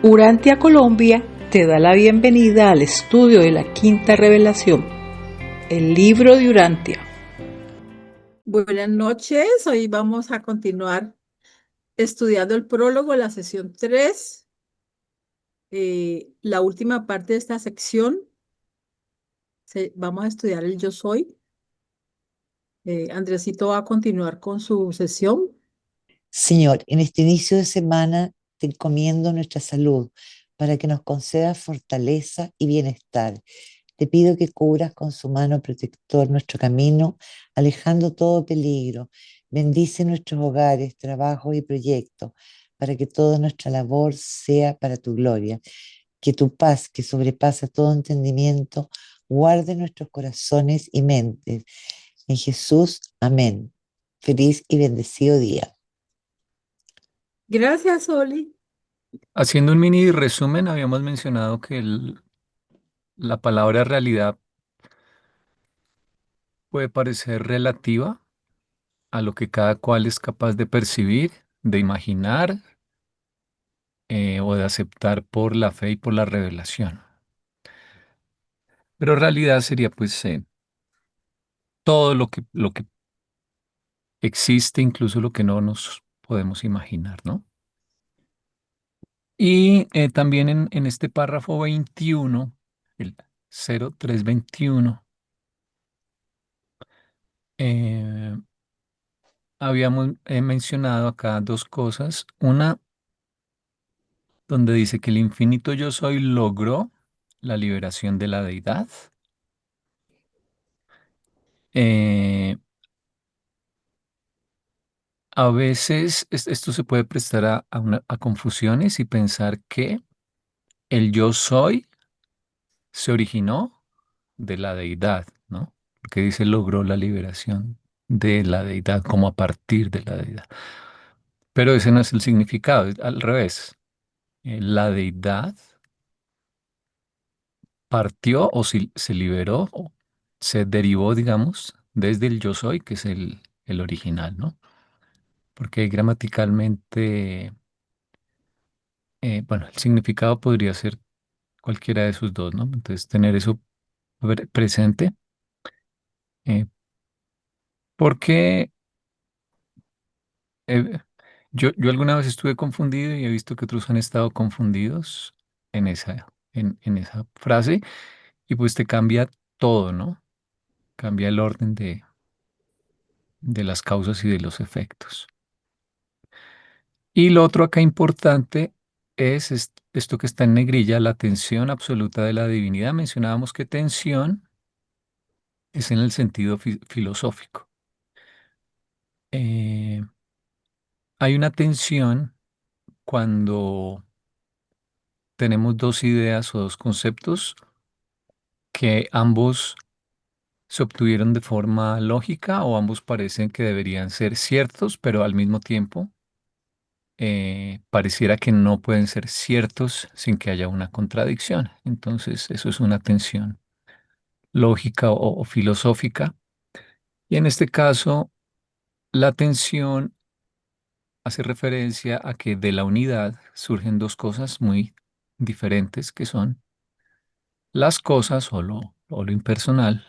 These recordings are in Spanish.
Urantia Colombia te da la bienvenida al estudio de la quinta revelación, el libro de Urantia. Buenas noches, hoy vamos a continuar estudiando el prólogo, la sesión 3, la última parte de esta sección. Vamos a estudiar el yo soy. Andresito va a continuar con su sesión. Señor, en este inicio de semana te encomiendo nuestra salud para que nos concedas fortaleza y bienestar. Te pido que cubras con su mano protector nuestro camino, alejando todo peligro. Bendice nuestros hogares, trabajos y proyectos, para que toda nuestra labor sea para tu gloria. Que tu paz, que sobrepasa todo entendimiento, guarde nuestros corazones y mentes. En Jesús, amén. Feliz y bendecido día. Gracias, Oli. Haciendo un mini resumen, habíamos mencionado que la palabra realidad puede parecer relativa a lo que cada cual es capaz de percibir, de imaginar o de aceptar por la fe y por la revelación. Pero realidad sería pues todo lo que existe, incluso lo que no nos podemos imaginar, ¿no? Y también en este párrafo 21, el 0321, eh, habíamos mencionado acá dos cosas. Una, donde dice que el infinito yo soy logró la liberación de la deidad. Eh, a veces esto se puede prestar a confusiones y pensar que el yo soy se originó de la deidad, ¿no? Porque dice logró la liberación de la deidad, como a partir de la deidad. Pero ese no es el significado, es al revés. La deidad partió o se liberó o se derivó, digamos, desde el yo soy, que es el original, ¿no? Porque gramaticalmente, bueno, el significado podría ser cualquiera de esos dos, ¿no? Entonces, tener eso presente, eh, porque eh, yo alguna vez estuve confundido y he visto que otros han estado confundidos en esa frase, y pues te cambia todo, ¿no? Cambia el orden de las causas y de los efectos. Y lo otro acá importante es esto que está en negrilla, la tensión absoluta de la divinidad. Mencionábamos que tensión es en el sentido filosófico. Eh, Hay una tensión cuando tenemos dos ideas o dos conceptos que ambos se obtuvieron de forma lógica o ambos parecen que deberían ser ciertos, pero al mismo tiempo pareciera que no pueden ser ciertos sin que haya una contradicción. Entonces, eso es una tensión lógica o filosófica. Y en este caso, la tensión hace referencia a que de la unidad surgen dos cosas muy diferentes, que son las cosas o lo impersonal,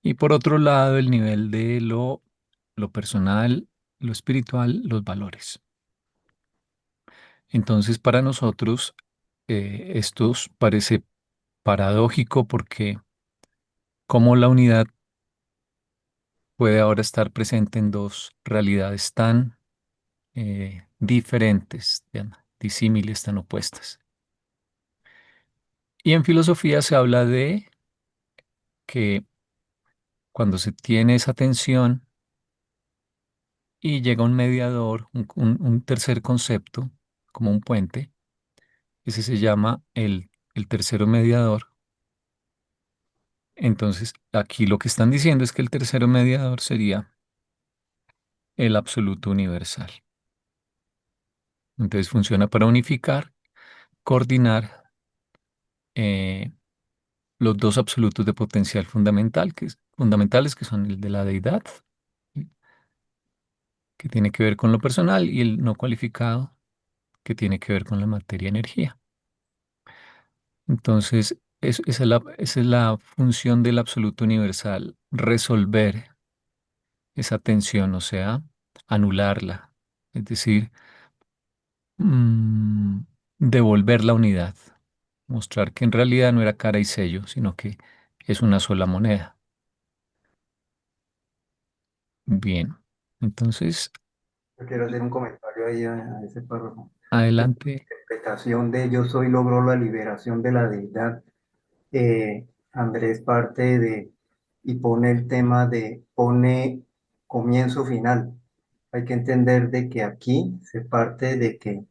y por otro lado, el nivel de lo personal, lo espiritual, los valores. Entonces, para nosotros, esto parece paradójico porque cómo la unidad puede ahora estar presente en dos realidades tan diferentes, disímiles, tan opuestas. Y en filosofía se habla de que cuando se tiene esa tensión y llega un mediador, un tercer concepto, como un puente, ese se llama el tercero mediador. Entonces, aquí lo que están diciendo es que el tercero mediador sería el absoluto universal. Entonces funciona para unificar, coordinar eh, los dos absolutos de potencial fundamentales, que son el de la deidad, que tiene que ver con lo personal, y el no cualificado, que tiene que ver con la materia-energía. Entonces, esa es la función del absoluto universal, resolver esa tensión, o sea, anularla, es decir, mm, devolver la unidad, mostrar que en realidad no era cara y sello, sino que es una sola moneda. Bien, entonces, Yo quiero hacer un comentario ahí a ese párrafo. La adelante. interpretación de yo soy logró la liberación de la deidad. Andrés parte de y pone el tema pone comienzo final. Hay que entender de que aquí se parte de que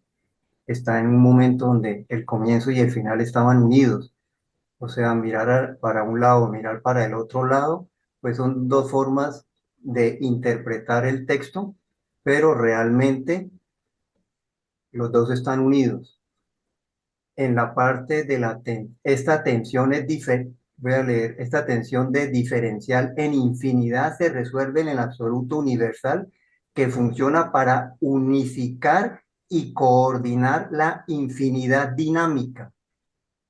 está en un momento donde el comienzo y el final estaban unidos. O sea, mirar para un lado, mirar para el otro lado, pues son dos formas de interpretar el texto, pero realmente los dos están unidos. En la parte de esta tensión es diferente. Voy a leer, esta tensión de diferencial en infinidad se resuelve en el absoluto universal que funciona para unificar y coordinar la infinidad dinámica.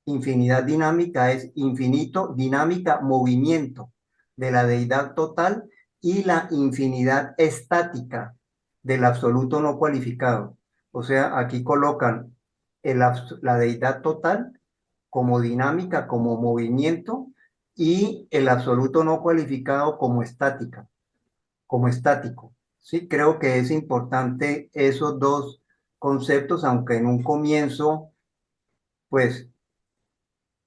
Infinidad dinámica es infinito, dinámica, movimiento de la deidad total y la infinidad estática del absoluto no cualificado. O sea, aquí colocan la deidad total como dinámica, como movimiento y el absoluto no cualificado como estática, como estático. Sí, creo que es importante esos dos conceptos, aunque en un comienzo, pues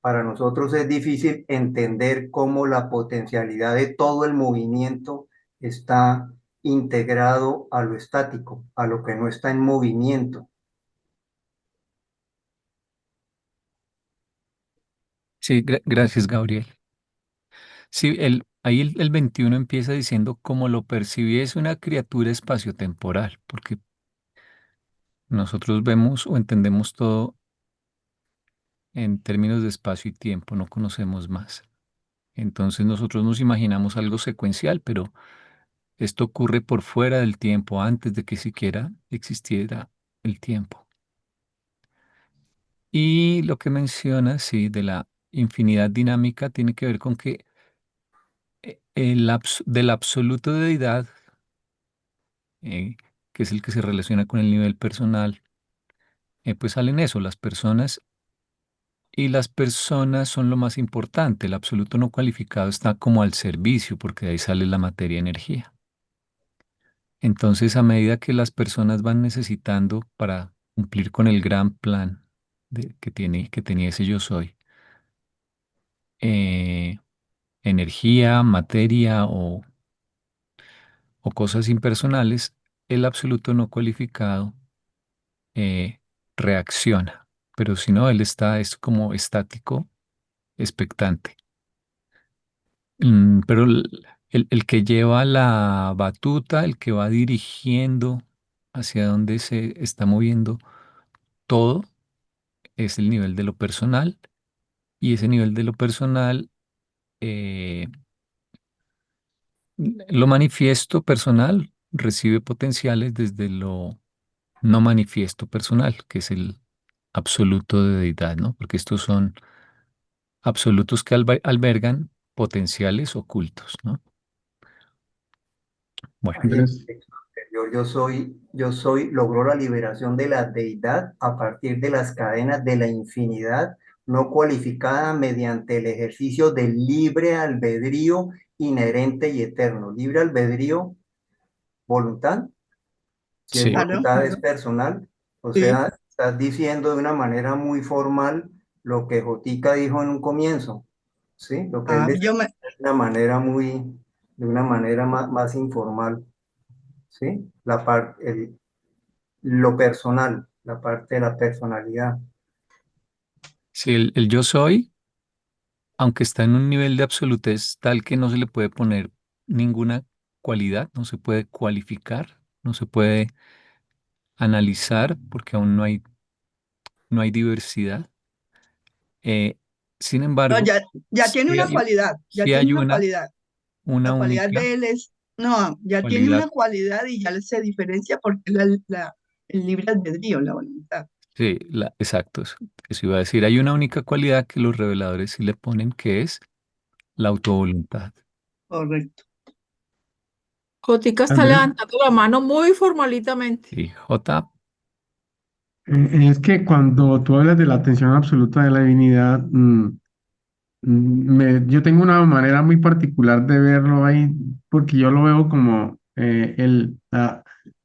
para nosotros es difícil entender cómo la potencialidad de todo el movimiento está integrado a lo estático, a lo que no está en movimiento. Sí, gracias, Gabriel. Sí, ahí el 21 empieza diciendo como lo percibiese una criatura espaciotemporal, porque nosotros vemos o entendemos todo en términos de espacio y tiempo, no conocemos más. Entonces nosotros nos imaginamos algo secuencial, pero esto ocurre por fuera del tiempo, antes de que siquiera existiera el tiempo. Y lo que menciona, sí, de la infinidad dinámica tiene que ver con que del absoluto de deidad, que es el que se relaciona con el nivel personal, pues salen eso, las personas, y las personas son lo más importante. El absoluto no cualificado está como al servicio, porque de ahí sale la materia-energía. Entonces, a medida que las personas van necesitando para cumplir con el gran plan que tenía ese yo soy, eh, energía, materia o cosas impersonales, el absoluto no cualificado eh, reacciona. Pero si no, él es como estático, expectante. Pero el que lleva la batuta, el que va dirigiendo hacia donde se está moviendo todo, es el nivel de lo personal. Y ese nivel de lo personal, eh, lo manifiesto personal recibe potenciales desde lo no manifiesto personal, que es el absoluto de deidad, ¿no? Porque estos son absolutos que albergan potenciales ocultos, ¿no? Bueno, Ahí en el texto anterior, yo soy, logró la liberación de la deidad a partir de las cadenas de la infinidad no cualificada mediante el ejercicio del libre albedrío inherente y eterno. Libre albedrío, voluntad. Si es sí, Claro, voluntad es personal, o sí. sea, estás diciendo de una manera muy formal lo que Jotica dijo en un comienzo, ¿sí? Lo que él Ah, decía de una manera de una manera más informal, ¿sí? Lo personal, la parte de la personalidad. sí, el yo soy, aunque está en un nivel de absolutez tal que no se le puede poner ninguna cualidad, no se puede cualificar, no se puede analizar porque aún no hay diversidad. Eh, sin No, embargo, ya tiene una cualidad, ya sí tiene hay una cualidad. una La cualidad única de él es, no, ya tiene cualidad. una cualidad y ya se diferencia porque el libre albedrío, la voluntad. Sí, exacto, eso iba a decir. Hay una única cualidad que los reveladores sí le ponen, que es la autovoluntad. Correcto. Jotica está Andrés, levantando la mano muy formalmente. Y J, es que cuando tú hablas de la atención absoluta de la divinidad, yo tengo una manera muy particular de verlo ahí, porque yo lo veo como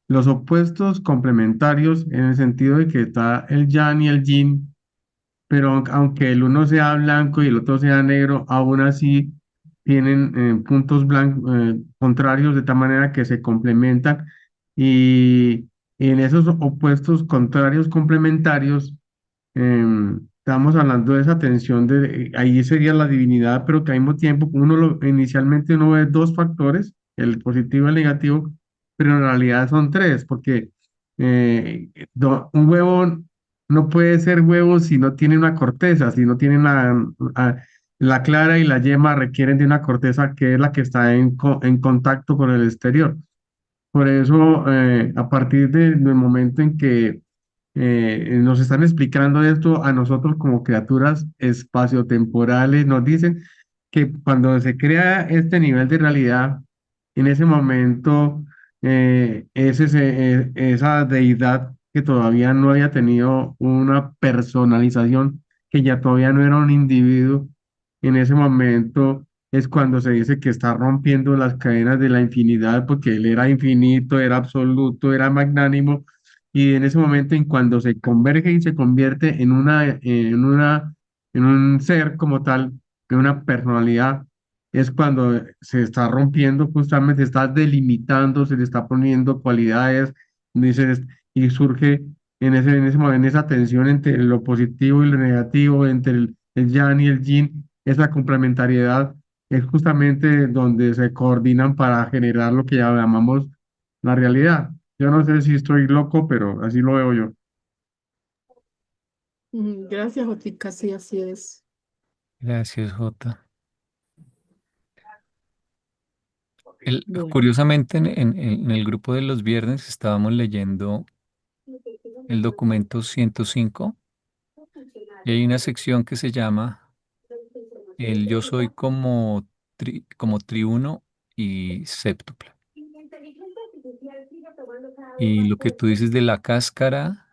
los opuestos complementarios en el sentido de que está el yang y el yin, pero aunque el uno sea blanco y el otro sea negro, aún así tienen puntos contrarios de tal manera que se complementan y en esos opuestos contrarios complementarios estamos hablando de esa tensión ahí sería la divinidad, pero que al mismo tiempo inicialmente uno ve dos factores, el positivo y el negativo, pero en realidad son tres, porque un huevo no puede ser huevo si no tiene una corteza, si no tiene la clara y la yema requieren de una corteza que es la que está en contacto con el exterior. Por eso, a partir del momento en que nos están explicando esto a nosotros como criaturas espaciotemporales, nos dicen que cuando se crea este nivel de realidad, en ese momento esa deidad que todavía no había tenido una personalización, que ya todavía no era un individuo, en ese momento es cuando se dice que está rompiendo las cadenas de la infinidad, porque él era infinito, era absoluto, era magnánimo, y en ese momento, en cuando se converge y se convierte en un ser como tal, en una personalidad, es cuando se está rompiendo, justamente se está delimitando, se le está poniendo cualidades, dices, y surge en esa tensión entre lo positivo y lo negativo, entre el yang y el yin, esa complementariedad es justamente donde se coordinan para generar lo que ya llamamos la realidad. Yo no sé si estoy loco, pero así lo veo yo. Gracias, Jotica, sí, así es. gracias J. Bueno. Curiosamente, en el grupo de los viernes estábamos leyendo el documento 105 y hay una sección que se llama el yo soy como triuno y séptuple. Y lo que tú dices de la cáscara,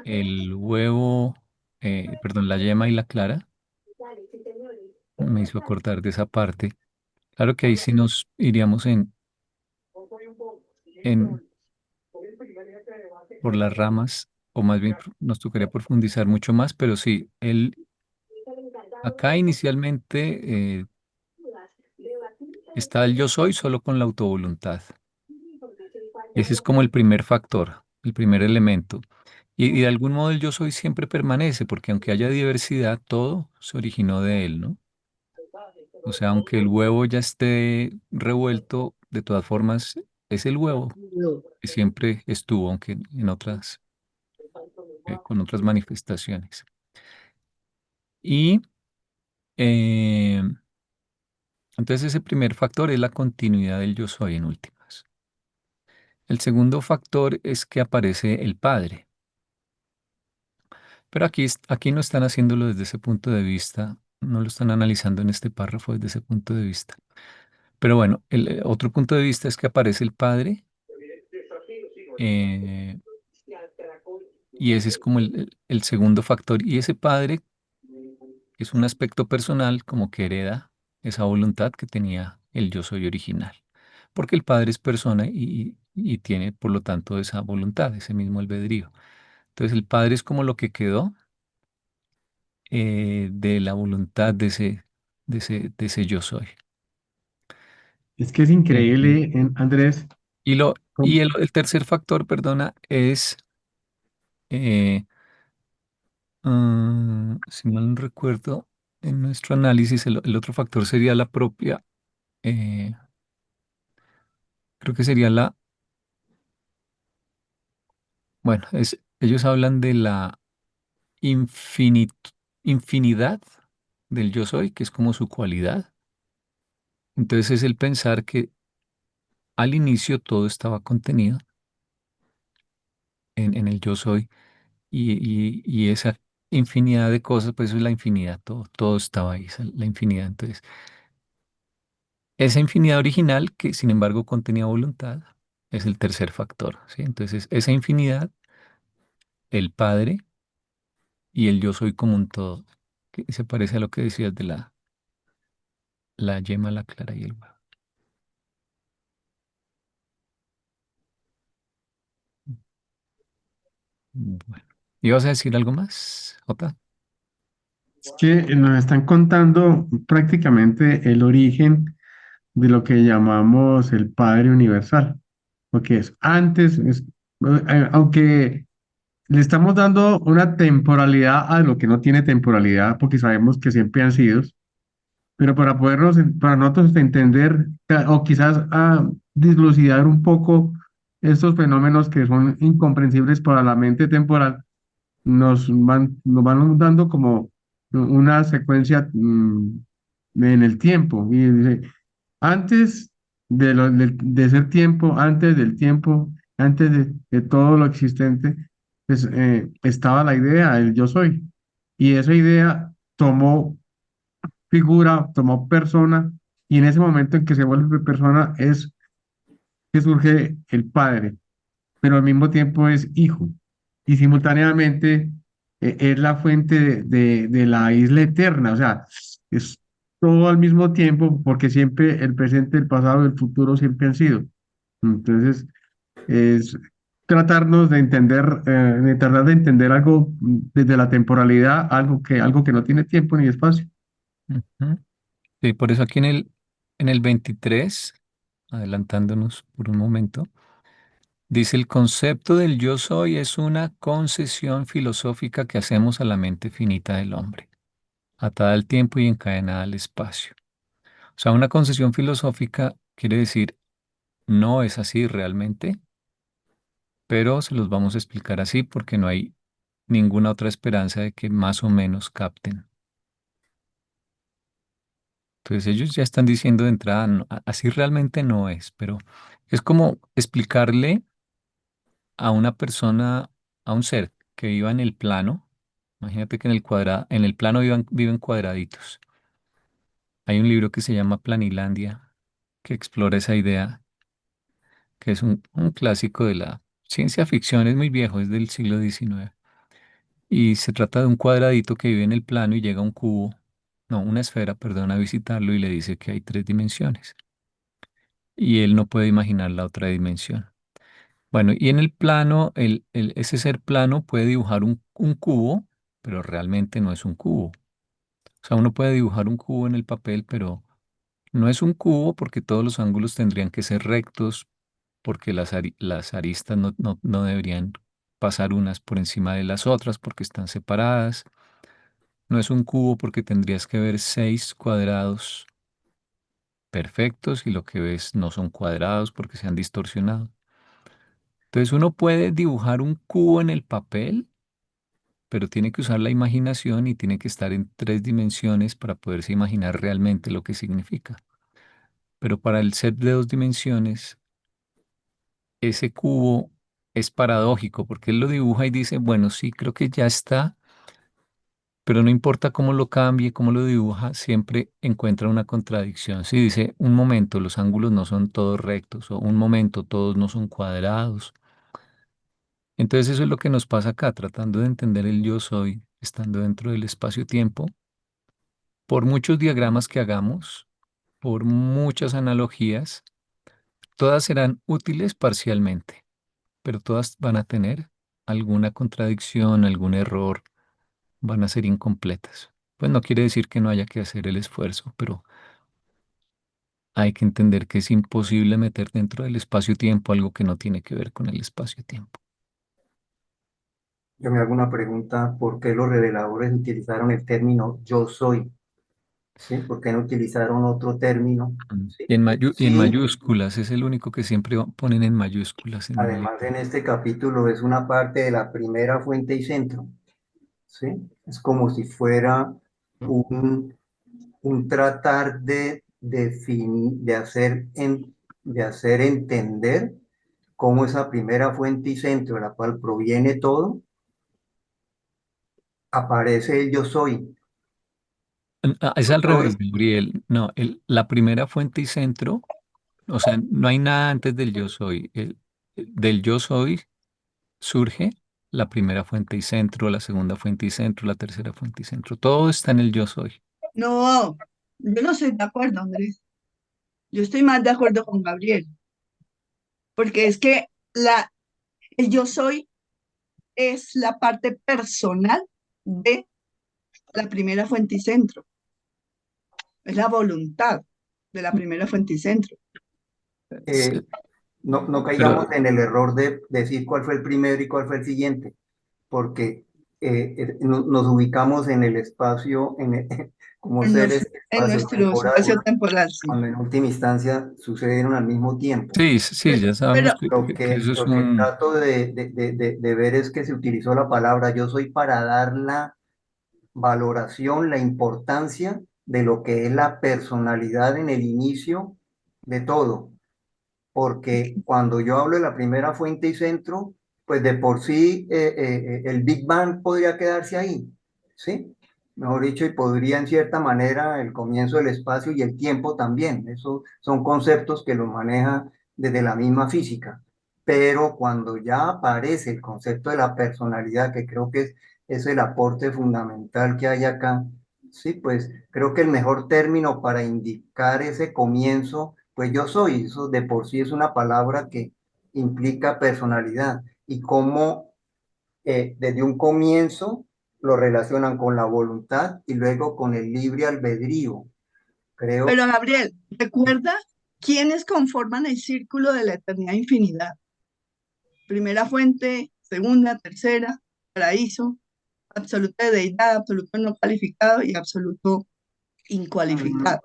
el huevo, perdón, la yema y la clara, me hizo acordar de esa parte. Claro que ahí sí nos iríamos en por las ramas, o más bien nos tocaría profundizar mucho más, pero sí, acá inicialmente está el yo soy solo con la autovoluntad. Ese es como el primer factor, el primer elemento. Y de algún modo el yo soy siempre permanece, porque aunque haya diversidad, todo se originó de él, ¿no? O sea, aunque el huevo ya esté revuelto, de todas formas es el huevo que siempre estuvo, aunque en otras, con otras manifestaciones. Y eh, entonces ese primer factor es la continuidad del yo soy en últimas. El segundo factor es que aparece el Padre. Pero aquí no están haciéndolo desde ese punto de vista, no lo están analizando en este párrafo desde ese punto de vista. Pero bueno, el otro punto de vista es que aparece el Padre eh, y ese es como el segundo factor. Y ese Padre es un aspecto personal como que hereda esa voluntad que tenía el yo soy original. Porque el Padre es persona y tiene por lo tanto esa voluntad, ese mismo albedrío. Entonces el Padre es como lo que quedó de la voluntad de ese yo soy. Es que es Eh, increíble, Andrés. y lo, y cómo- el tercer factor, perdona, es, eh, si mal no recuerdo, en nuestro análisis, el otro factor sería la propia, eh, creo que sería bueno, ellos hablan de la infinidad del yo soy, que es como su cualidad. Entonces es el pensar que al inicio todo estaba contenido en el yo soy y esa infinidad de cosas, pues eso es la infinidad, todo estaba ahí, la infinidad. Entonces, esa infinidad original que sin embargo contenía voluntad es el tercer factor, ¿sí? Entonces, esa infinidad, el Padre y el yo soy como un todo, que se parece a lo que decías de la yema, la clara y el huevo. Bueno, ¿ibas a decir algo más, Jota? Es que nos están contando prácticamente el origen de lo que llamamos el Padre Universal, porque es antes, aunque le estamos dando una temporalidad a lo que no tiene temporalidad, porque sabemos que siempre han sido, pero para nosotros entender o quizás dislucidar un poco estos fenómenos que son incomprensibles para la mente temporal, nos van dando como una secuencia en el tiempo. Y dice, antes de ser tiempo, antes del tiempo, antes de todo lo existente, pues, estaba la idea, el yo soy. Y esa idea tomó figura, tomó persona, y en ese momento en que se vuelve persona es que surge el Padre, pero al mismo tiempo es hijo. Y simultáneamente es la fuente de la isla eterna, o sea, es todo al mismo tiempo, porque siempre el presente, el pasado y el futuro siempre han sido. Entonces, es tratarnos de entender, de tratar de entender algo desde la temporalidad, algo que no tiene tiempo ni espacio. Ujú. Sí, por eso aquí en el 23, adelantándonos por un momento, dice el concepto del yo soy es una concesión filosófica que hacemos a la mente finita del hombre, atada al tiempo y encadenada al espacio. O sea, una concesión filosófica quiere decir no es así realmente, pero se los vamos a explicar así porque no hay ninguna otra esperanza de que más o menos capten. Entonces ellos ya están diciendo de entrada, así realmente no es, pero es como explicarle a una persona, a un ser que viva en el plano. Imagínate que en el plano viven cuadraditos. Hay un libro que se llama Planilandia que explora esa idea, que es un clásico de la ciencia ficción, es muy viejo, es del siglo XIX. Y se trata de un cuadradito que vive en el plano y llega un cubo, no, una esfera, perdón, a visitarlo y le dice que hay tres dimensiones. Y él no puede imaginar la otra dimensión. Bueno, y en el plano, ese ser plano puede dibujar un cubo, pero realmente no es un cubo. O sea, uno puede dibujar un cubo en el papel, pero no es un cubo porque todos los ángulos tendrían que ser rectos, porque las aristas no deberían pasar unas por encima de las otras porque están separadas. No es un cubo porque tendrías que ver 6 cuadrados perfectos y lo que ves no son cuadrados porque se han distorsionado. Entonces uno puede dibujar un cubo en el papel, pero tiene que usar la imaginación y tiene que estar en 3 dimensiones para poderse imaginar realmente lo que significa. Pero para el ser de 2 dimensiones, ese cubo es paradójico porque él lo dibuja y dice, bueno, sí, creo que ya está, pero no importa cómo lo cambie, cómo lo dibuja, siempre encuentra una contradicción. Si dice, un momento, los ángulos no son todos rectos, o un momento, todos no son cuadrados. Entonces eso es lo que nos pasa acá, tratando de entender el yo soy, estando dentro del espacio-tiempo. Por muchos diagramas que hagamos, por muchas analogías, todas serán útiles parcialmente, pero todas van a tener alguna contradicción, algún error, van a ser incompletas. Pues no quiere decir que no haya que hacer el esfuerzo, pero hay que entender que es imposible meter dentro del espacio-tiempo algo que no tiene que ver con el espacio-tiempo. Yo me hago una pregunta, ¿por qué los reveladores utilizaron el término yo soy? ¿Sí? ¿Por qué no utilizaron otro término? ¿Sí? Y en Sí, mayúsculas, es el único que siempre ponen en mayúsculas en el además libro. en este capítulo es una parte de la primera fuente y centro. ¿Sí? Es como si fuera un, un tratar de definir, de hacer entender cómo esa primera fuente y centro de la cual proviene todo, aparece el yo soy. Es Yo al revés, soy, Gabriel. No, la primera fuente y centro, o sea, no hay nada antes del yo soy. Del yo soy surge la primera fuente y centro, la segunda fuente y centro, la tercera fuente y centro. Todo está en el yo soy. No, yo no estoy de acuerdo, Andrés. Yo estoy más de acuerdo con Gabriel, porque es que el yo soy es la parte personal de la primera fuente y centro, es la voluntad de la primera fuente y centro. eh, no Pero caigamos en el error de decir cuál fue el primero y cuál fue el siguiente, porque nos ubicamos en el espacio, como En, seres en nuestro espacio-temporales, espacio temporal, sí. cuando en última instancia sucedieron al mismo tiempo. sí, sí, ya sabemos Pero, que eso es Lo que un... trato de ver es que se utilizó la palabra yo soy para dar la valoración, la importancia de lo que es la personalidad en el inicio de todo. Porque cuando yo hablo de la primera fuente y centro, pues de por sí el Big Bang podría quedarse ahí, ¿sí? Mejor dicho, y podría en cierta manera el comienzo del espacio y el tiempo también. Esos son conceptos que los maneja desde la misma física. Pero cuando ya aparece el concepto de la personalidad, que creo que es el aporte fundamental que hay acá, sí, pues creo que el mejor término para indicar ese comienzo, pues yo soy, eso de por sí es una palabra que implica personalidad y cómo desde un comienzo lo relacionan con la voluntad y luego con el libre albedrío. Creo pero Gabriel, recuerda quiénes conforman el círculo de la eternidad infinidad. Primera fuente, segunda, tercera, paraíso, absoluto de deidad, absoluto no calificado y absoluto mm, incualificado,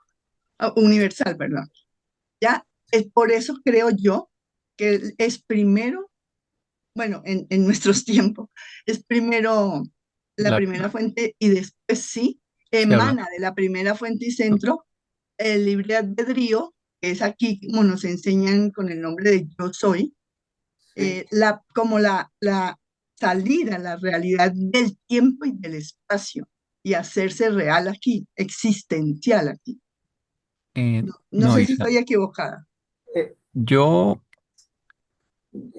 universal, perdón. Ya, es por eso creo yo que es primero, bueno, en nuestros tiempos, es primero la La, primera fuente y después sí, se habla. emana de la primera fuente y centro el libre albedrío, que es aquí como nos enseñan con el nombre de yo soy, sí, como la salida a la realidad del tiempo y del espacio y hacerse real aquí, existencial aquí. No No, sé si Isa, estoy equivocada. eh, yo,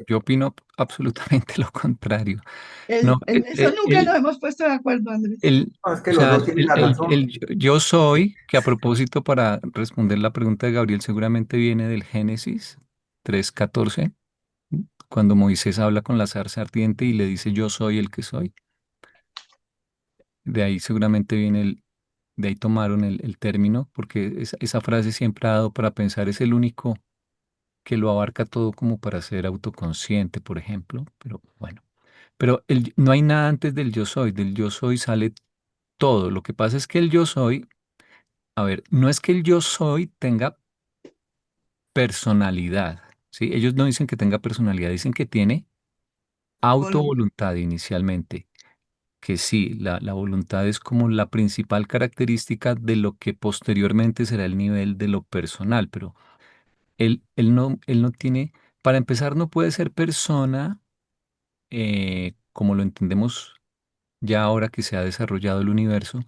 yo opino absolutamente lo contrario. No, En eso nunca nos hemos puesto de acuerdo, Andrés. es que o los sea, dos tienen la razón. yo soy, que a propósito para responder la pregunta de Gabriel seguramente viene del Génesis 3:14, cuando Moisés habla con la zarza ardiente y le dice yo soy el que soy. De ahí seguramente viene de ahí tomaron el término, porque esa frase siempre ha dado para pensar, es el único que lo abarca todo como para ser autoconsciente, por ejemplo, pero bueno. Pero no hay nada antes del yo soy sale todo. Lo que pasa es que el yo soy, a ver, no es que el yo soy tenga personalidad, ¿sí? Ellos no dicen que tenga personalidad, dicen que tiene Voluntad. autovoluntad inicialmente, que sí, la voluntad es como la principal característica de lo que posteriormente será el nivel de lo personal, pero él no tiene, para empezar, no puede ser persona como lo entendemos ya ahora que se ha desarrollado el universo,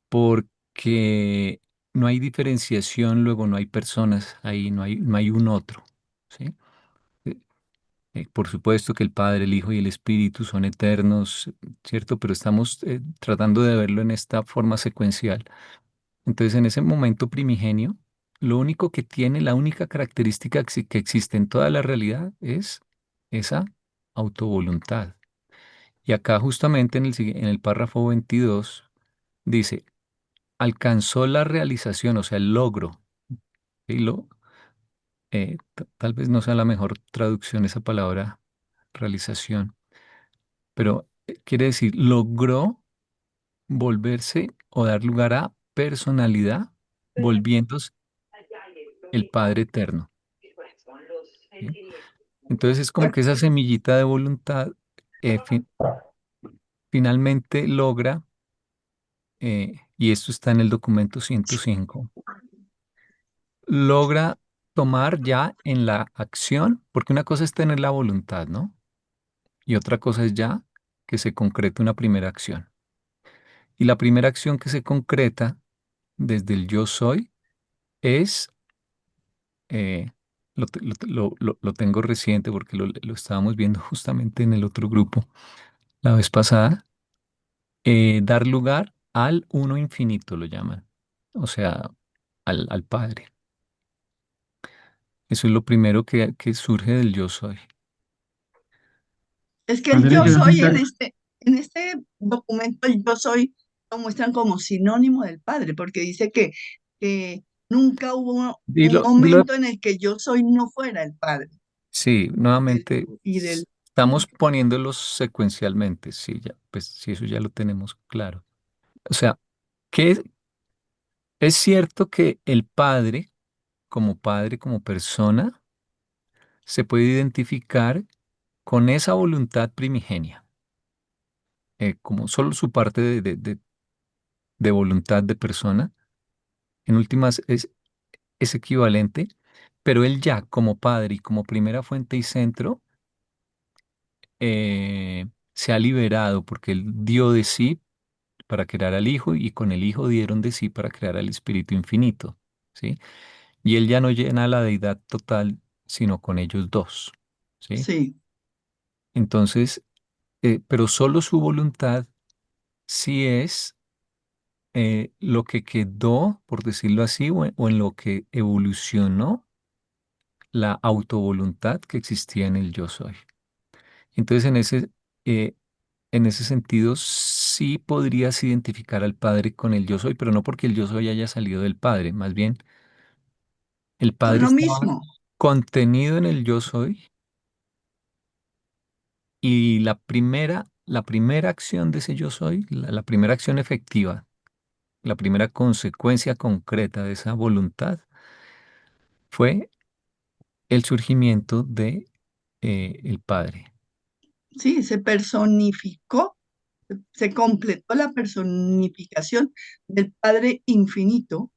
porque no hay diferenciación, luego no hay personas ahí, no hay un otro, ¿sí? Eh, por supuesto que el Padre, el Hijo y el Espíritu son eternos, ¿cierto? Pero estamos tratando de verlo en esta forma secuencial. Entonces, en ese momento primigenio, lo único que tiene, la única característica que existe en toda la realidad es esa autovoluntad. Y acá justamente en el párrafo 22 dice, alcanzó la realización, o sea, el logro. Y tal vez no sea la mejor traducción esa palabra realización, pero quiere decir, logró volverse o dar lugar a personalidad, volviéndose el Padre Eterno. ¿Sí? Entonces es como que esa semillita de voluntad eh, fi- finalmente logra, y esto está en el documento 105, logra tomar ya en la acción, porque una cosa es tener la voluntad, ¿no? Y otra cosa es ya que se concrete una primera acción. Y la primera acción que se concreta desde el yo soy es, eh, lo tengo reciente porque lo estábamos viendo justamente en el otro grupo la vez pasada, dar lugar al uno infinito, lo llaman, o sea, al Padre. Eso es lo primero que surge del yo soy. Es que el Andrés, yo yo soy ahorita, en este documento, el yo soy lo muestran como sinónimo del Padre, porque dice que nunca hubo un Dilo, momento en el que yo soy no fuera el Padre. sí, Del- nuevamente y del, estamos poniéndolos secuencialmente, sí, ya, pues sí, eso ya lo tenemos claro. O sea, que es cierto que el padre, como persona, se puede identificar con esa voluntad primigenia, como solo su parte de voluntad de persona, en últimas es equivalente, pero él ya como padre y como primera fuente y centro, se ha liberado porque él dio de sí para crear al Hijo y con el Hijo dieron de sí para crear al Espíritu Infinito, ¿sí? Y él ya no llena la deidad total, sino con ellos dos, ¿sí? sí, Entonces, pero solo su voluntad sí es lo que quedó, por decirlo así, o en lo que evolucionó la autovoluntad que existía en el yo soy. Entonces, eh, en ese sentido, sí podrías identificar al Padre con el yo soy, pero no porque el yo soy haya salido del Padre, más bien el son Padre lo estaba mismo. contenido en el yo soy y la primera acción de ese yo soy, la primera acción efectiva, la primera consecuencia concreta de esa voluntad fue el surgimiento de el Padre, Sí, se personificó, se completó la personificación del Padre infinito,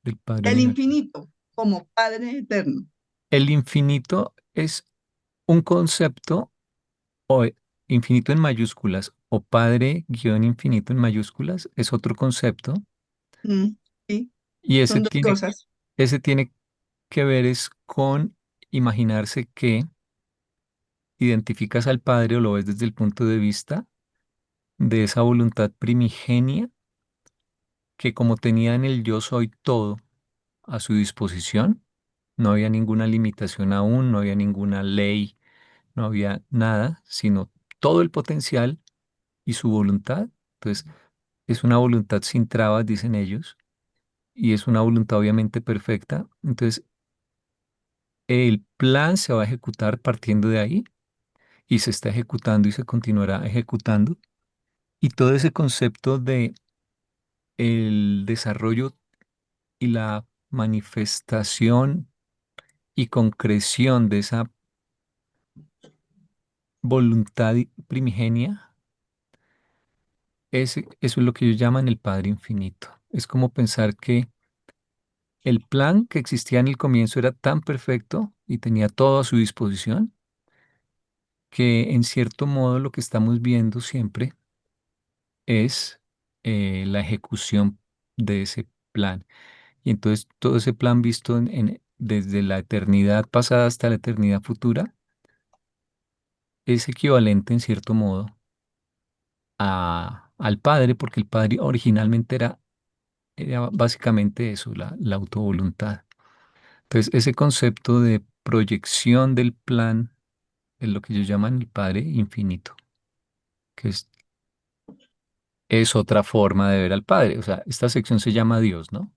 del Padre el universal. infinito como Padre eterno. El infinito es un concepto o infinito en mayúsculas o Padre guión infinito en mayúsculas es otro concepto Mm, sí, y ese son dos tiene, cosas. ese tiene que ver es con imaginarse que identificas al Padre o lo ves desde el punto de vista de esa voluntad primigenia que como tenía en el yo soy todo a su disposición, no había ninguna limitación aún, no había ninguna ley, no había nada, sino todo el potencial y su voluntad. Entonces, es una voluntad sin trabas, dicen ellos, y es una voluntad obviamente perfecta. Entonces, el plan se va a ejecutar partiendo de ahí y se está ejecutando y se continuará ejecutando. Y todo ese concepto de el desarrollo y la manifestación y concreción de esa voluntad primigenia, eso es lo que ellos llaman el Padre Infinito. Es como pensar que el plan que existía en el comienzo era tan perfecto y tenía todo a su disposición que en cierto modo lo que estamos viendo siempre es la ejecución de ese plan. Y entonces todo ese plan visto desde la eternidad pasada hasta la eternidad futura es equivalente en cierto modo al Padre, porque el Padre originalmente era básicamente eso, la autovoluntad. Entonces ese concepto de proyección del plan es lo que ellos llaman el Padre infinito, que es otra forma de ver al Padre. O sea, esta sección se llama Dios, ¿no?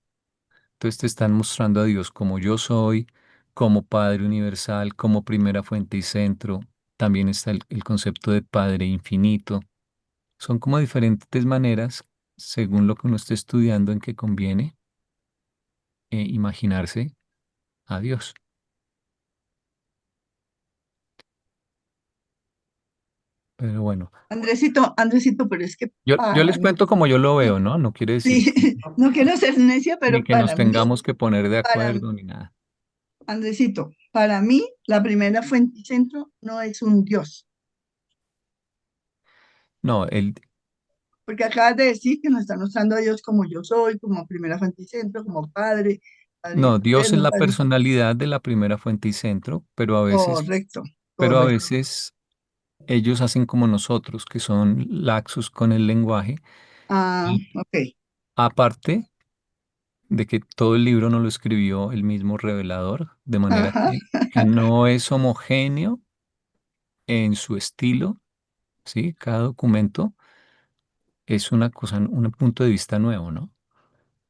Entonces te están mostrando a Dios como yo soy, como Padre universal, como primera fuente y centro. También está el concepto de Padre infinito. Son como diferentes maneras, según lo que uno esté estudiando, en que conviene imaginarse a Dios. pero bueno, Andresito, pero es que yo para les mí, cuento como yo lo veo, ¿no? No quiere decir sí, que, no quiero ser necia, ni pero que nos para mí, tengamos que poner de para acuerdo ni nada. Andresito, para mí, la primera fuente y centro no es un Dios, No, porque acabas de decir que nos están mostrando a Dios como yo soy, como primera fuente y centro, como Padre, Padre no, Dios es eterno, la Padre. personalidad de la primera fuente y centro, Correcto, pero a correcto. veces ellos hacen como nosotros, que son laxos con el lenguaje. Ah, Y ok. aparte de que todo el libro no lo escribió el mismo revelador, de manera Ajá. que no es homogéneo en su estilo, ¿sí? Cada documento es una cosa, un punto de vista nuevo, ¿no?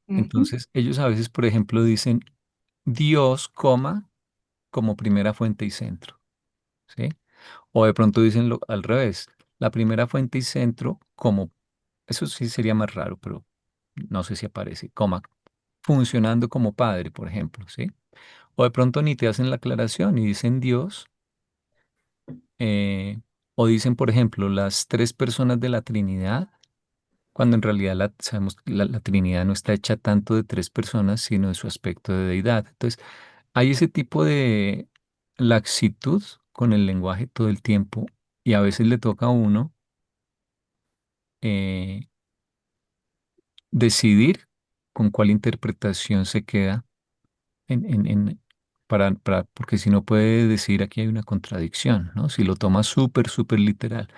Ujú. Entonces, ellos a veces, por ejemplo, dicen Dios, coma, como primera fuente y centro, ¿sí? O de pronto dicen al revés, la primera fuente y centro como, eso sí sería más raro, pero no sé si aparece, coma, funcionando como padre, por ejemplo, ¿sí? O de pronto ni te hacen la aclaración y dicen Dios, eh, o dicen, por ejemplo, las tres personas de la Trinidad, cuando en realidad sabemos que la Trinidad no está hecha tanto de tres personas, sino de su aspecto de deidad. Entonces, hay ese tipo de laxitud con el lenguaje todo el tiempo y a veces le toca a uno eh, decidir con cuál interpretación se queda porque si no puede decir aquí hay una contradicción, ¿no? Si lo toma súper, súper literal.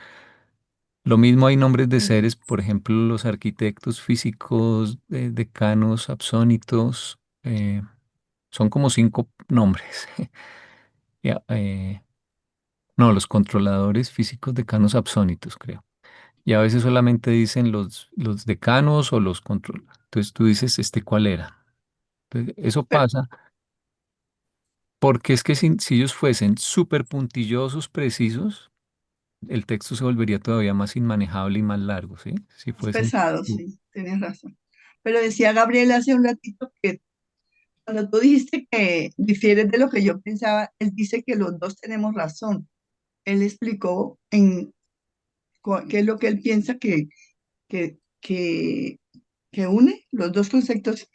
Lo mismo hay nombres de seres, por ejemplo, los arquitectos físicos, decanos, absónitos, son como 5 nombres. Ya, no, los controladores físicos decanos absónitos, creo. Y a veces solamente dicen los decanos o los control. Entonces tú dices, ¿cuál era? Entonces, eso Pe- pasa porque es que si ellos fuesen súper puntillosos, precisos, el texto se volvería todavía más inmanejable y más largo, ¿sí? Si Es fuesen... pesado, sí, tienes razón. Pero decía Gabriel hace un ratito que cuando tú dijiste que difieres de lo que yo pensaba, él dice que los dos tenemos razón. Él explicó en qué es lo que él piensa que, que, que une los dos conceptos,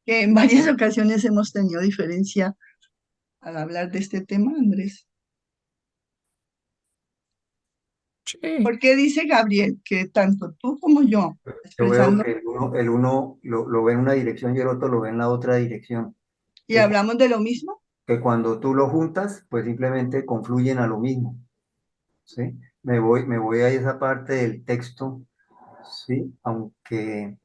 que en varias ocasiones hemos tenido diferencia al hablar de este tema, Andrés. Sí, ¿Por qué dice Gabriel que tanto tú como yo, Yo veo expresando que el uno lo ve en una dirección y el otro lo ve en la otra dirección. y Que, hablamos de lo mismo? que cuando tú lo juntas, pues simplemente confluyen a lo mismo, ¿sí? Me voy a esa parte del texto, ¿sí? Aunque,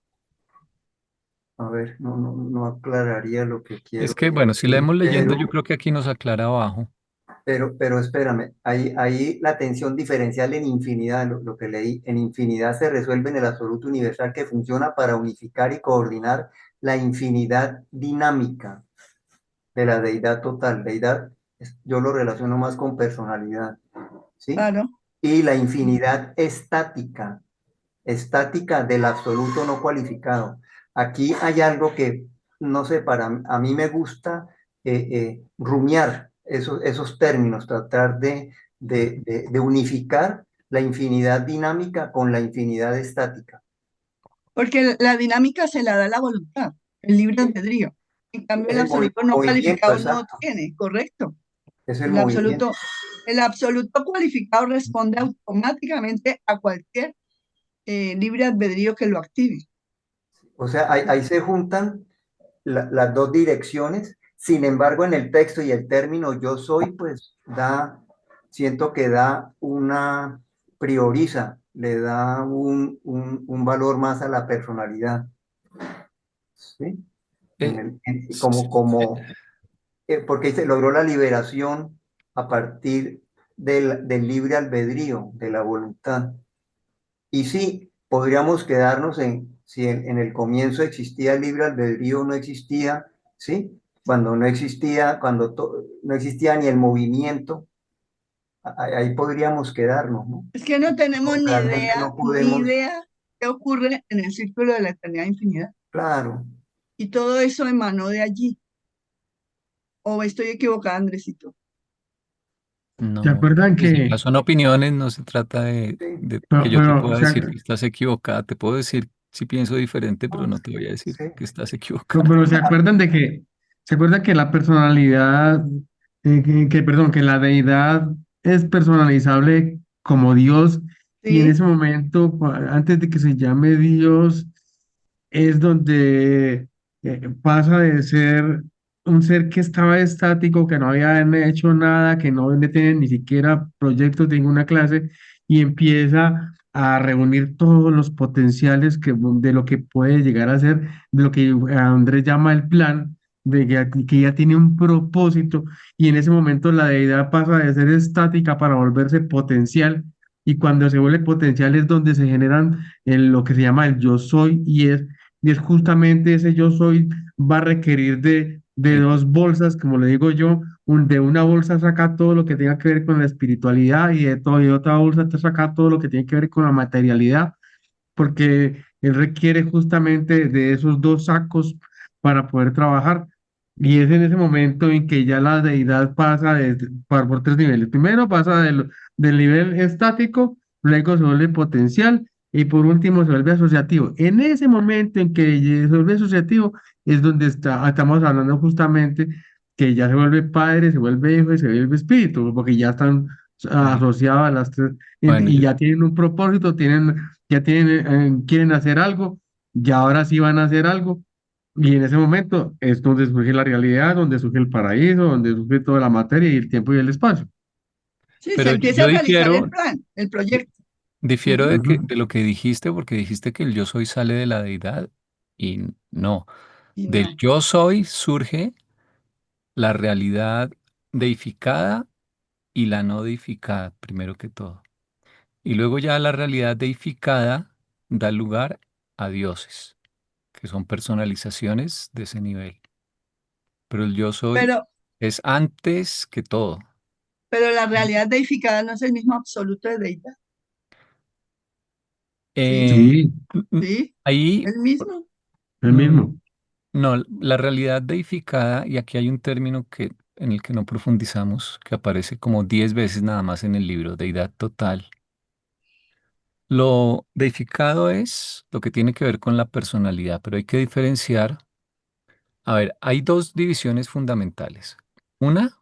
a ver, no aclararía lo que es quiero que, bueno, si decir, leemos leyendo, yo creo que aquí nos aclara abajo. pero espérame, ahí la tensión diferencial en infinidad, lo que leí, en infinidad se resuelve en el absoluto universal que funciona para unificar y coordinar la infinidad dinámica de la deidad total. Deidad, yo lo relaciono más con personalidad, ¿sí? Claro, Y la infinidad estática del absoluto no cualificado. Aquí hay algo que, no sé, a mí me gusta rumiar esos términos, tratar de unificar la infinidad dinámica con la infinidad estática. porque la dinámica se la da la voluntad, el libre albedrío. En cambio, el absoluto no Movimiento, cualificado no exacto, tiene, correcto. es el El movimiento. absoluto, el absoluto cualificado responde automáticamente a cualquier libre albedrío que lo active. O sea, ahí se juntan las dos direcciones. Sin embargo, en el texto y el término yo soy, pues siento que prioriza, le da un valor más a la personalidad, ¿sí? Eh, Porque se logró la liberación a partir del libre albedrío, de la voluntad. Y sí, podríamos quedarnos si en el comienzo existía el libre albedrío o no existía, ¿sí? Cuando no existía, no existía ni el movimiento, ahí podríamos quedarnos, ¿no? Es que no tenemos Realmente no ni podemos, idea qué ocurre en el círculo de la eternidad infinita. claro. Y todo eso emanó de allí. ¿O estoy equivocada, Andresito? ¿Se No, acuerdan pues acá que, son opiniones, no se trata Sí, de que pero, yo te pero, o pueda sea, decir que estás equivocada. Te puedo decir si pienso diferente, pero no, no te voy a decir sí, que estás equivocada. pero se acuerdan de que, se acuerdan que la personalidad, perdón, que la deidad es personalizable como Dios, y en Sí, ese momento, antes de que se llame Dios, es donde pasa de ser un ser que estaba estático, que no había hecho nada, que no tiene ni siquiera proyectos de ninguna clase, y empieza a reunir todos los potenciales de lo que puede llegar a ser, de lo que Andrés llama el plan, que ya tiene un propósito, y en ese momento la deidad pasa de ser estática para volverse potencial. Y cuando se vuelve potencial es donde se generan lo que se llama el yo soy, y es justamente ese yo soy va a requerir de Sí. dos bolsas, como le digo yo, de una bolsa saca todo lo que tenga que ver con la espiritualidad y de todo, y de otra bolsa te saca todo lo que tiene que ver con la materialidad, porque él requiere justamente de esos dos sacos para poder trabajar. Y es en ese momento en que ya la deidad pasa por tres niveles. Primero pasa del nivel estático, luego se vuelve potencial y por último se vuelve asociativo. En ese momento en que se vuelve asociativo es donde estamos hablando justamente que ya se vuelve padre, se vuelve hijo y se vuelve espíritu, porque ya están Sí. asociados a las tres Bueno, y ya tienen un propósito, ya tienen, quieren hacer algo, ya ahora sí van a hacer algo, y en ese momento es donde surge la realidad, donde surge el paraíso, donde surge toda la materia y el tiempo y el espacio. sí, se pero empieza yo a realizar el difiero, plan, el di- proyecto. difiero Ujú. Ujú. de lo que dijiste, porque dijiste que el yo soy sale de la deidad y no. Y Del no. yo soy surge la realidad deificada y la no deificada, primero que todo. Y luego ya la realidad deificada da lugar a dioses, que son personalizaciones de ese nivel. Pero el yo soy Pero, es antes que todo. pero la realidad deificada no es el mismo absoluto de deidad. ¿Sí? Em, Sí, mm, ¿Sí? ahí, El mismo. el mm, mismo. no, la realidad deificada, y aquí hay un término en el que no profundizamos, que aparece como 10 veces nada más en el libro, deidad total. Lo deificado es lo que tiene que ver con la personalidad, pero hay que diferenciar. A ver, hay dos divisiones fundamentales. Una,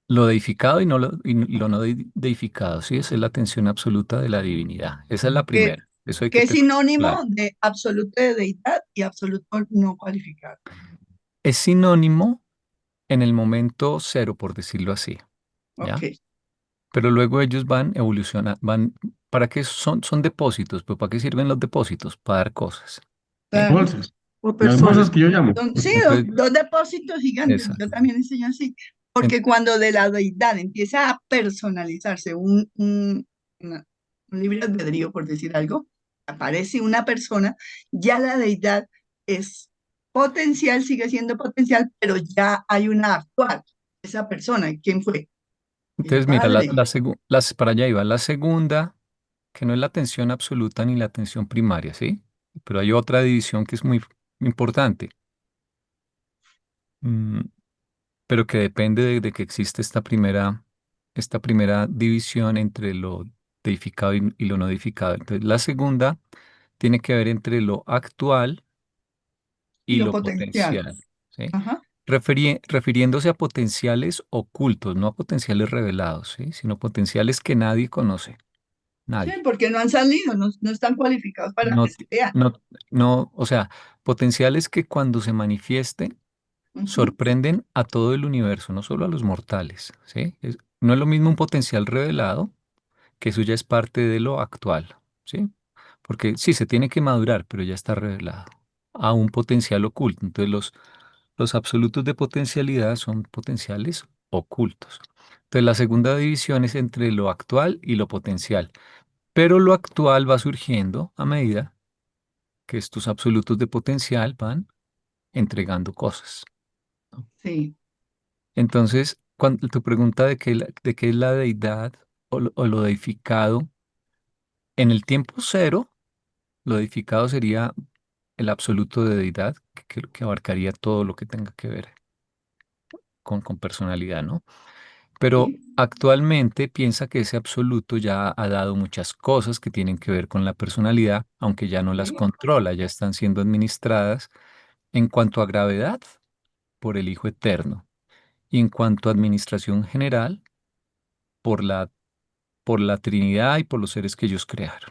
lo deificado y lo no deificado, ¿sí? Esa es la atención absoluta de la divinidad. Esa es la Que, primera. Eso hay que que es tener sinónimo claro. de absoluto de deidad y absoluto no cualificado. Es sinónimo en el momento cero, por decirlo así, Ok. ¿ya? Pero luego ellos van evolucionando, ¿para qué son depósitos? ¿Pero para qué sirven los depósitos? Para dar cosas, ¿sí? Ajá. Bolsas, O las bolsas personas. que yo llamo. Sí, dos, Entonces, dos depósitos gigantes. esa. Yo también enseño así. En- Porque cuando de la deidad empieza a personalizarse un libre albedrío, por decir algo, aparece una persona, ya la deidad es potencial, sigue siendo potencial, pero ya hay una actual. Esa persona, ¿quién fue? El entonces, mira, padre. para allá iba. La segunda, que no es la atención absoluta ni la atención primaria, ¿sí? Pero hay otra división que es muy importante, mm, pero que depende de que existe esta primera división entre lo deificado y lo no deificado. Entonces, la segunda tiene que ver entre lo actual Y y lo lo potencial. potencial, ¿sí? Ajá. Refiriéndose a potenciales ocultos, no a potenciales revelados, ¿sí? Sino potenciales que nadie conoce, Sí, nadie. porque no han salido, no, no están cualificados para que No, se vean. no, no, o sea, potenciales que cuando se manifiesten Ujú. sorprenden a todo el universo, no solo a los mortales, ¿sí? No es lo mismo un potencial revelado, que eso ya es parte de lo actual, ¿sí? Porque sí, se tiene que madurar, pero ya está revelado a un potencial oculto. Entonces, los absolutos de potencialidad son potenciales ocultos. Entonces, la segunda división es entre lo actual y lo potencial, pero lo actual va surgiendo a medida que estos absolutos de potencial van entregando cosas, ¿no? Sí, Entonces, cuando tu pregunta de qué es la deidad o lo deificado, en el tiempo cero, lo deificado sería el absoluto de deidad, que abarcaría todo lo que tenga que ver con personalidad, ¿no? Pero Sí, actualmente piensa que ese absoluto ya ha dado muchas cosas que tienen que ver con la personalidad, aunque ya no las sí, controla, ya están siendo administradas en cuanto a gravedad por el Hijo Eterno y en cuanto a administración general por la Trinidad y por los seres que ellos crearon.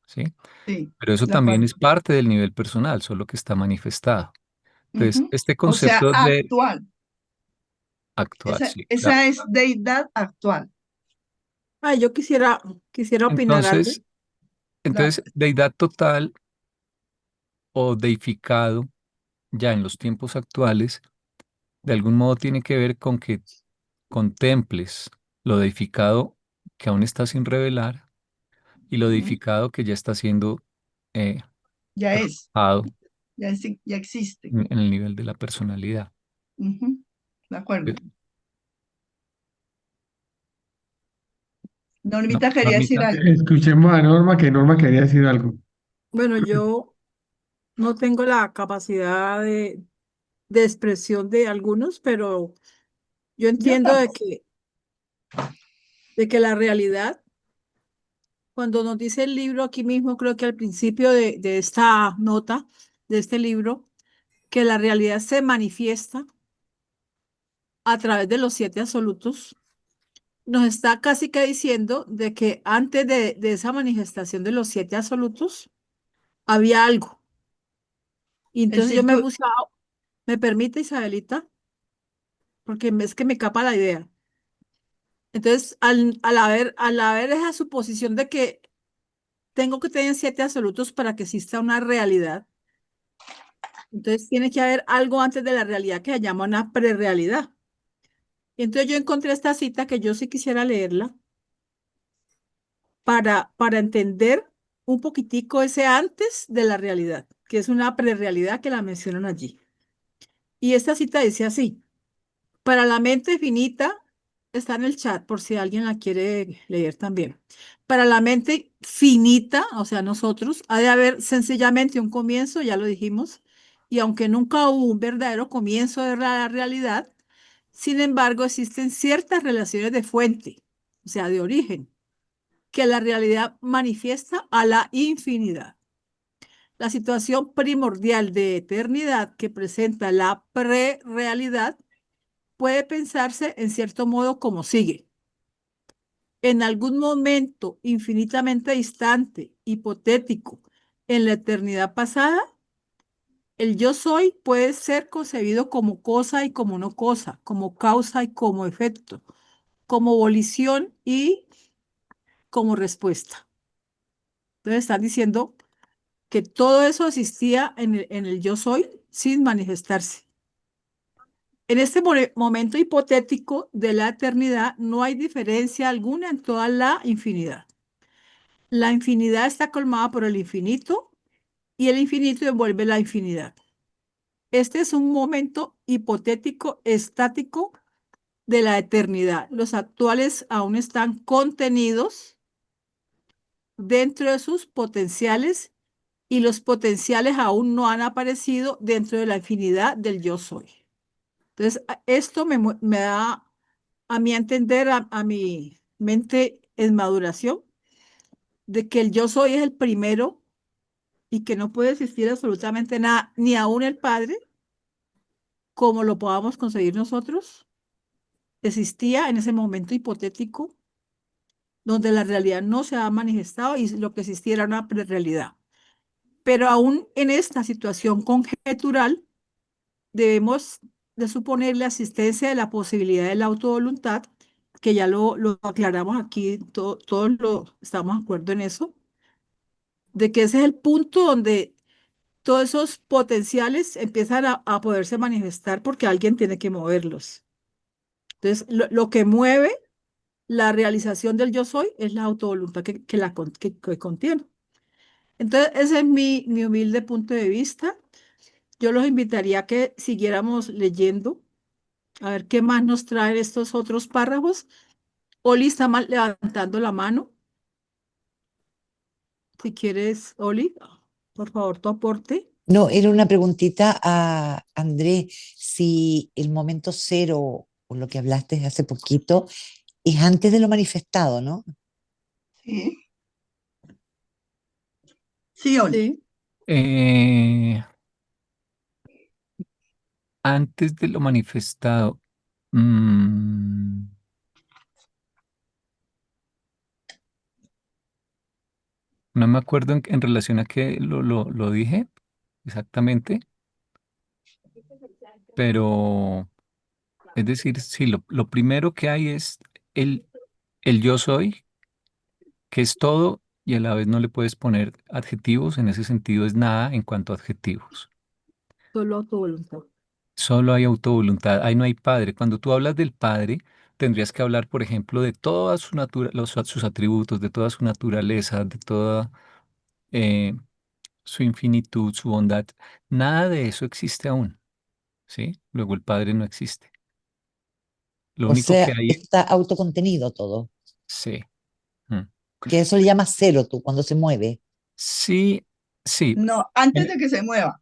¿Sí? sí, Pero eso de también acuerdo. es parte del nivel personal, solo que está manifestado. Entonces, Ujú. este O sea, concepto de actual. actual, sí, claro. Esa es deidad actual. Ay, yo quisiera opinar algo. Entonces, La- deidad total o deificado ya en los tiempos actuales, de algún modo tiene que ver con que contemples lo deificado que aún está sin revelar y lo Ujú. deificado que ya está siendo eh, Ya es, trabajado ya existe. en el nivel de la personalidad. Ujú. De acuerdo. Eh, No, Normita quería decir Normita, algo. Escuchemos a Norma, que Norma quería decir algo. Bueno, yo no tengo la capacidad de expresión de algunos, pero yo Yo entiendo tampoco. de que la realidad, cuando nos dice el libro aquí mismo, creo que al principio de esta nota, de este libro, que la realidad se manifiesta a través de los siete absolutos, nos está casi que diciendo de que antes de esa manifestación de los siete absolutos había algo. Y El entonces yo me cinturón, puse, ¿me permite, Isabelita? Porque es que me capa la idea. Entonces, al haber esa suposición de que tengo que tener siete absolutos para que exista una realidad, entonces tiene que haber algo antes de la realidad que se llama una prerrealidad. Y entonces yo encontré esta cita que yo sí quisiera leerla para entender un poquitico ese antes de la realidad, que es una prerrealidad que la mencionan allí. Y esta cita dice así: para la mente finita, está en el chat por si alguien la quiere leer también. Para la mente finita, o sea, nosotros, ha de haber sencillamente un comienzo, ya lo dijimos, y aunque nunca hubo un verdadero comienzo de la realidad, sin embargo, existen ciertas relaciones de fuente, o sea, de origen, que la realidad manifiesta a la infinidad. La situación primordial de eternidad que presenta la prerrealidad puede pensarse en cierto modo como sigue. En algún momento infinitamente distante, hipotético, en la eternidad pasada, el yo soy puede ser concebido como cosa y como no cosa, como causa y como efecto, como volición y como respuesta. Entonces están diciendo que todo eso existía en el yo soy sin manifestarse. En este momento hipotético de la eternidad no hay diferencia alguna en toda la infinidad. La infinidad está colmada por el infinito y el infinito envuelve la infinidad. Este es un momento hipotético estático de la eternidad. Los actuales aún están contenidos dentro de sus potenciales y los potenciales aún no han aparecido dentro de la infinidad del yo soy. Entonces, esto me da a mi entender, a mi mente en maduración, de que el yo soy es el primero y que no puede existir absolutamente nada, ni aún el Padre, como lo podamos conseguir nosotros, existía en ese momento hipotético donde la realidad no se ha manifestado y lo que existía era una realidad. Pero aún en esta situación conjetural, debemos de suponer la existencia de la posibilidad de la autovoluntad, que ya lo aclaramos aquí, todos lo estamos de acuerdo en eso, de que ese es el punto donde todos esos potenciales empiezan a poderse manifestar porque alguien tiene que moverlos. Entonces, lo que mueve la realización del yo soy es la autovoluntad que contiene. Entonces, ese es mi humilde punto de vista. Yo los invitaría a que siguiéramos leyendo, a ver qué más nos traen estos otros párrafos. Oli está levantando la mano. Si quieres, Oli, por favor, tu aporte. No, era una preguntita a Andrés, si el momento cero por lo que hablaste hace poquito, es antes de lo manifestado, ¿no? Sí, sí, Oli. Sí, Eh, antes de lo manifestado, mm, no me acuerdo en relación a qué lo dije exactamente, pero es decir, sí, lo primero que hay es el, el yo soy, que es todo y a la vez no le puedes poner adjetivos, en ese sentido es nada en cuanto a adjetivos. solo autovoluntad. Solo hay autovoluntad, ahí no hay padre. Cuando tú hablas del padre, tendrías que hablar, por ejemplo, de toda su sus atributos, de toda su naturaleza, de toda eh, su infinitud, su bondad. Nada de eso existe aún, ¿sí? Luego el padre no existe. Lo O único que sea, hay, está autocontenido todo. sí. mm, Que eso le llamas cero tú, cuando se mueve. Sí, sí. No, antes En- de que se mueva,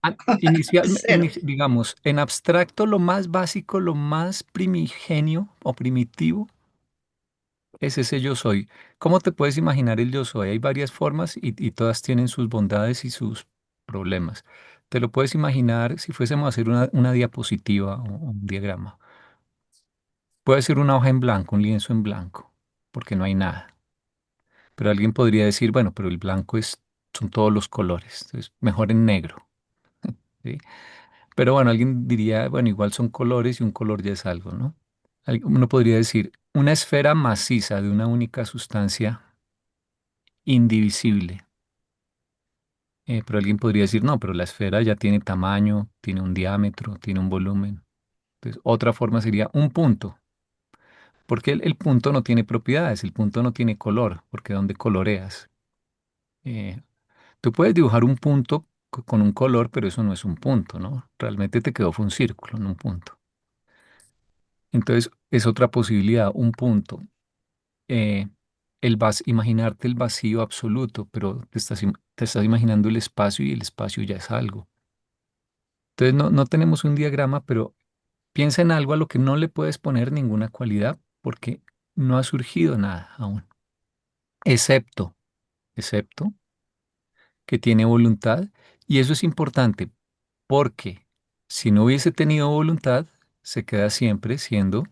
cero. digamos, en abstracto, lo más básico, lo más primigenio o primitivo es ese yo soy. ¿Cómo te puedes imaginar el yo soy? Hay varias formas y todas tienen sus bondades y sus problemas. Te lo puedes imaginar si fuésemos a hacer una diapositiva o un diagrama. Puede ser una hoja en blanco, un lienzo en blanco, porque no hay nada. Pero alguien podría decir, bueno, pero el blanco son todos los colores, entonces mejor en negro, ¿sí? Pero bueno, alguien diría, bueno, igual son colores y un color ya es algo, ¿no? Uno podría decir, una esfera maciza de una única sustancia indivisible. Pero alguien podría decir, no, pero la esfera ya tiene tamaño, tiene un diámetro, tiene un volumen. Entonces, otra forma sería un punto, porque el punto no tiene propiedades, el punto no tiene color, porque ¿dónde coloreas? Eh, tú puedes dibujar un punto con un color, pero eso no es un punto, ¿no? Realmente te quedó fue un círculo, no un punto. Entonces, es otra posibilidad, un punto. Eh, imaginarte el vacío absoluto, pero te estás imaginando el espacio y el espacio ya es algo. Entonces no tenemos un diagrama, pero piensa en algo a lo que no le puedes poner ninguna cualidad porque no ha surgido nada aún, excepto, excepto que tiene voluntad. Y eso es importante porque si no hubiese tenido voluntad, se queda siempre siendo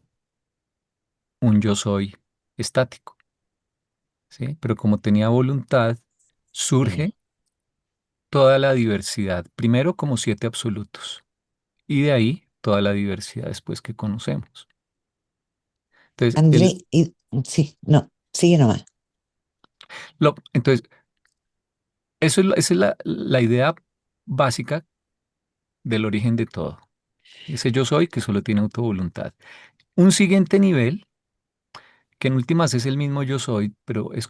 un yo soy estático, ¿sí? Pero como tenía voluntad, surge toda la diversidad, primero como siete absolutos y de ahí toda la diversidad después que conocemos. Entonces, André, sí, no, sigue nomás. entonces esa es la idea básica del origen de todo. Ese yo soy que solo tiene autovoluntad. Un siguiente nivel, que en últimas es el mismo yo soy, pero es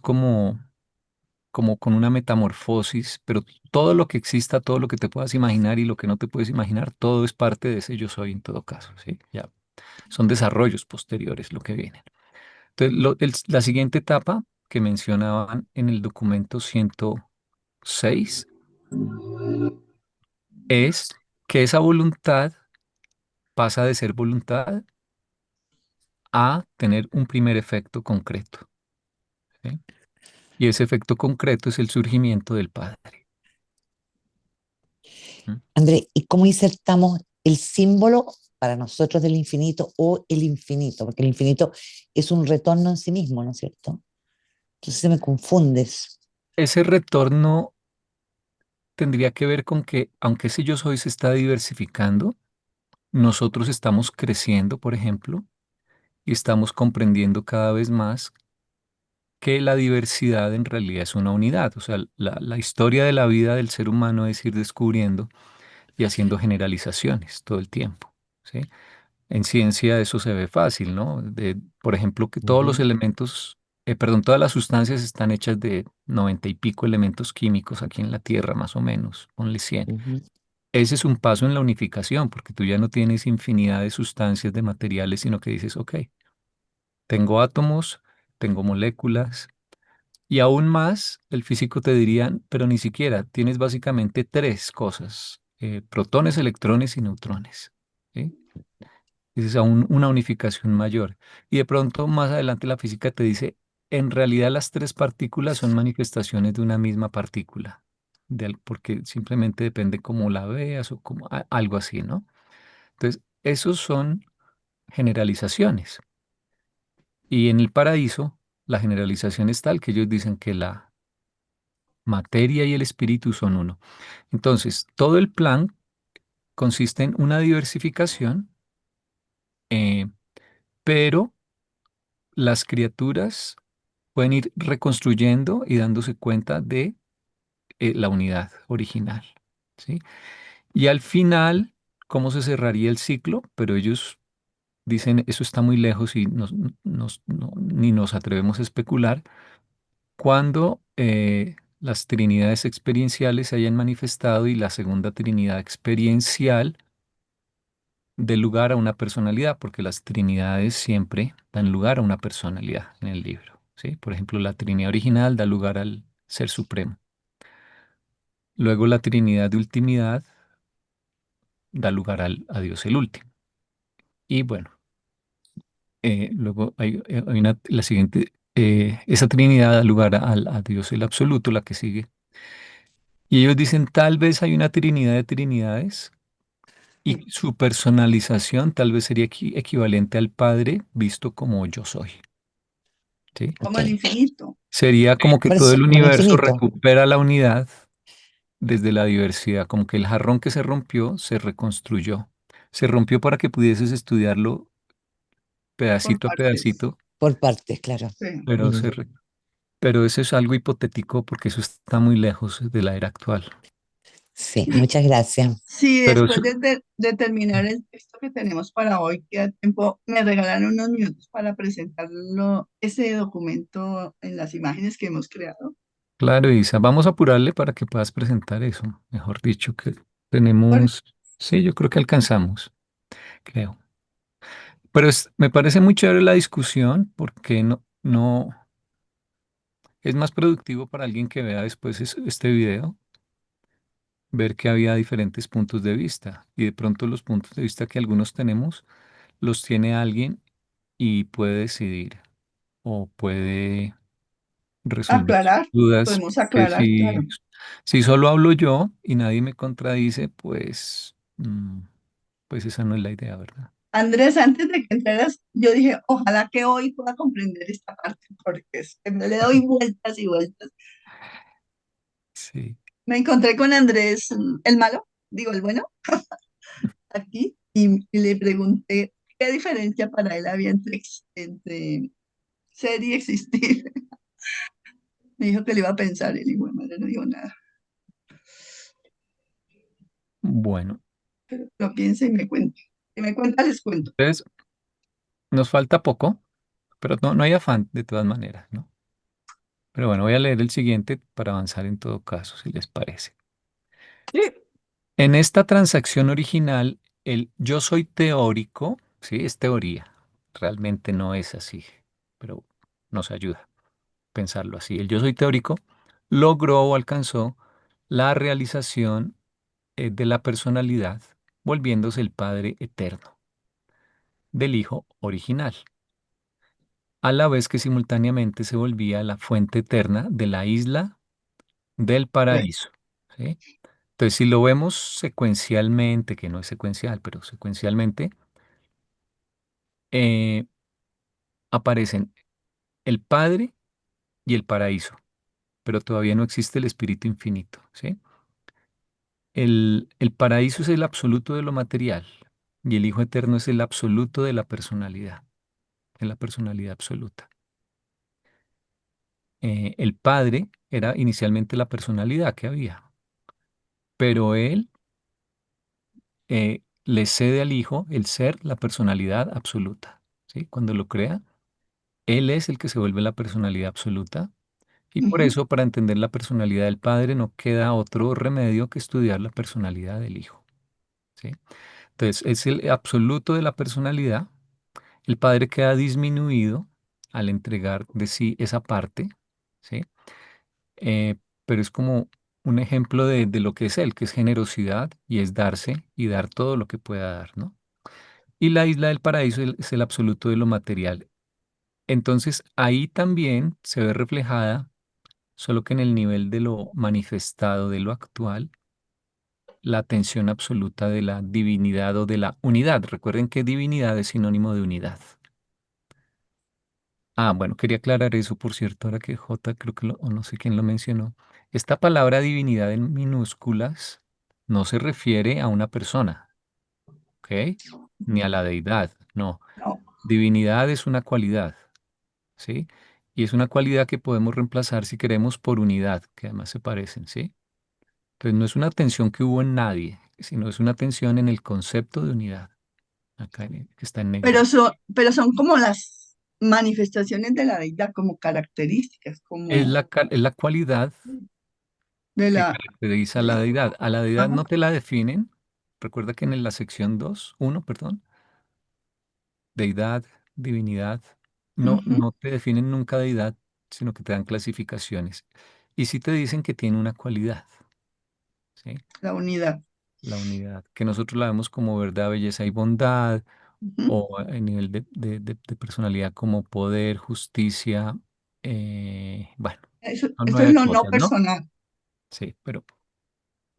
como con una metamorfosis, pero todo lo que exista, todo lo que te puedas imaginar y lo que no te puedes imaginar, todo es parte de ese yo soy en todo caso, ¿sí? Ya son desarrollos posteriores lo que vienen. Entonces, la siguiente etapa que mencionaban en el documento 106 es que esa voluntad pasa de ser voluntad a tener un primer efecto concreto, ¿sí? Y ese efecto concreto es el surgimiento del Padre. ¿Mm? André, ¿y cómo insertamos el símbolo para nosotros del infinito o el infinito? Porque el infinito es un retorno en sí mismo, ¿no es cierto? Entonces se me confundes. Ese retorno tendría que ver con que, aunque ese yo soy se está diversificando, nosotros estamos creciendo, por ejemplo, y estamos comprendiendo cada vez más que la diversidad en realidad es una unidad. O sea, la historia de la vida del ser humano es ir descubriendo y haciendo generalizaciones todo el tiempo, ¿sí? En ciencia eso se ve fácil, ¿no? Por ejemplo, que todos los Ujú, elementos, perdón, todas las sustancias están hechas de 90 y pico elementos químicos aquí en la Tierra, más o menos, ponle 100. ujú. Ese es un paso en la unificación, porque tú ya no tienes infinidad de sustancias, de materiales, sino que dices, ok, tengo átomos, tengo moléculas, y aún más, el físico te diría, pero ni siquiera, tienes básicamente tres cosas, protones, electrones y neutrones, ¿sí? Es aún una unificación mayor. Y de pronto más adelante la física te dice, en realidad las tres partículas son manifestaciones de una misma partícula, porque simplemente depende cómo la veas o como algo así, ¿no? Entonces, esos son generalizaciones. Y en el paraíso, la generalización es tal que ellos dicen que la materia y el espíritu son uno. Entonces, todo el plan consiste en una diversificación, eh, pero las criaturas pueden ir reconstruyendo y dándose cuenta de la unidad original, ¿sí? Y al final, ¿cómo se cerraría el ciclo? Pero ellos dicen, eso está muy lejos y ni nos atrevemos a especular, cuando las trinidades experienciales se hayan manifestado y la segunda trinidad experiencial dé lugar a una personalidad, porque las trinidades siempre dan lugar a una personalidad en el libro, ¿sí? Por ejemplo, la trinidad original da lugar al Ser Supremo. Luego la trinidad de ultimidad da lugar a Dios el último. Y bueno, luego hay la siguiente, esa trinidad da lugar a Dios el absoluto, la que sigue. Y ellos dicen, tal vez hay una trinidad de trinidades y Sí, su personalización tal vez sería equivalente al Padre visto como yo soy, ¿sí? como el Ok. infinito. Sería como que Por todo eso, el como el universo infinito. recupera la unidad desde la diversidad, como que el jarrón que se rompió se reconstruyó. Se rompió para que pudieses estudiarlo Por pedacito a partes. pedacito, Por partes, claro. Sí. pero, Mm. pero eso es algo hipotético porque eso está muy lejos de la era actual. Sí, Sí, muchas gracias. sí, Pero después de terminar el texto que tenemos para hoy, queda tiempo, me regalaron unos minutos para presentarlo, ese documento en las imágenes que hemos creado. claro, Isa, vamos a apurarle para que puedas presentar eso. Mejor dicho, que Por- tenemos, sí, yo creo que alcanzamos, creo. Pero me parece muy chévere la discusión porque es más productivo para alguien que vea después este video, ver que había diferentes puntos de vista y de pronto los puntos de vista que algunos tenemos los tiene alguien y puede decidir o puede resolver sus Aclarar, dudas, podemos porque aclarar, claro. si solo hablo yo y nadie me contradice, pues, pues esa no es la idea, ¿verdad? Andrés, antes de que entraras, yo dije, ojalá que hoy pueda comprender esta parte, porque es que me le doy vueltas y vueltas. Sí. Me encontré con Andrés, el malo, digo, el bueno, aquí, y le pregunté qué diferencia para él había entre ser y existir. Me dijo que le iba a pensar, el hijo de madre no dijo nada. Bueno, Lo piensa y me cuenta. Si me cuenta, les cuento. entonces nos falta poco, pero no hay afán de todas maneras, ¿no? Pero bueno, voy a leer el siguiente para avanzar en todo caso, si les parece. Sí. En esta transacción original, el yo soy teórico, sí, es teoría, realmente no es así, pero nos ayuda a pensarlo así. El yo soy teórico logró o alcanzó la realización de la personalidad, volviéndose el Padre eterno del Hijo original, a la vez que simultáneamente se volvía la fuente eterna de la isla del paraíso. ¿Sí? Entonces, si lo vemos secuencialmente, que no es secuencial, pero secuencialmente, eh, aparecen el Padre y el paraíso, pero todavía no existe el Espíritu infinito. ¿Sí? El paraíso es el absoluto de lo material y el Hijo eterno es el absoluto de la personalidad absoluta. El Padre era inicialmente la personalidad que había, pero él le cede al Hijo el ser, la personalidad absoluta. ¿Sí? Cuando lo crea, él es el que se vuelve la personalidad absoluta. Y por Ujú, eso, para entender la personalidad del Padre, no queda otro remedio que estudiar la personalidad del Hijo. ¿Sí? Entonces, es el absoluto de la personalidad. El Padre queda disminuido al entregar de sí esa parte, ¿sí? Eh, pero es como un ejemplo de lo que es Él, que es generosidad y es darse y dar todo lo que pueda dar, ¿no? Y la isla del paraíso es el absoluto de lo material. Entonces ahí también se ve reflejada, solo que en el nivel de lo manifestado, de lo actual, la atención absoluta de la divinidad o de la unidad. Recuerden que divinidad es sinónimo de unidad. Bueno, quería aclarar eso, por cierto, ahora que J, creo que o no sé quién lo mencionó. Esta palabra divinidad en minúsculas no se refiere a una persona, ¿ok? Ni a la deidad, no. No, Divinidad es una cualidad, ¿sí? Y es una cualidad que podemos reemplazar si queremos por unidad, que además se parecen, ¿sí? Entonces no es una tensión que hubo en nadie, sino es una tensión en el concepto de unidad, acá que está en negrita. pero son como las manifestaciones de la deidad, como características, como Es la cualidad de que la... caracteriza a la deidad. A la deidad Ajá, no te la definen. Recuerda que en la sección 2, 1, perdón, deidad, divinidad, no, ujú, no te definen nunca deidad, sino que te dan clasificaciones. Y sí te dicen que tiene una cualidad, ¿sí? la unidad. La unidad, que nosotros la vemos como verdad, belleza y bondad, Ujú. o en nivel de personalidad como poder, justicia, bueno, son Eso es 9 lo no cosas, ¿no? personal. Sí, pero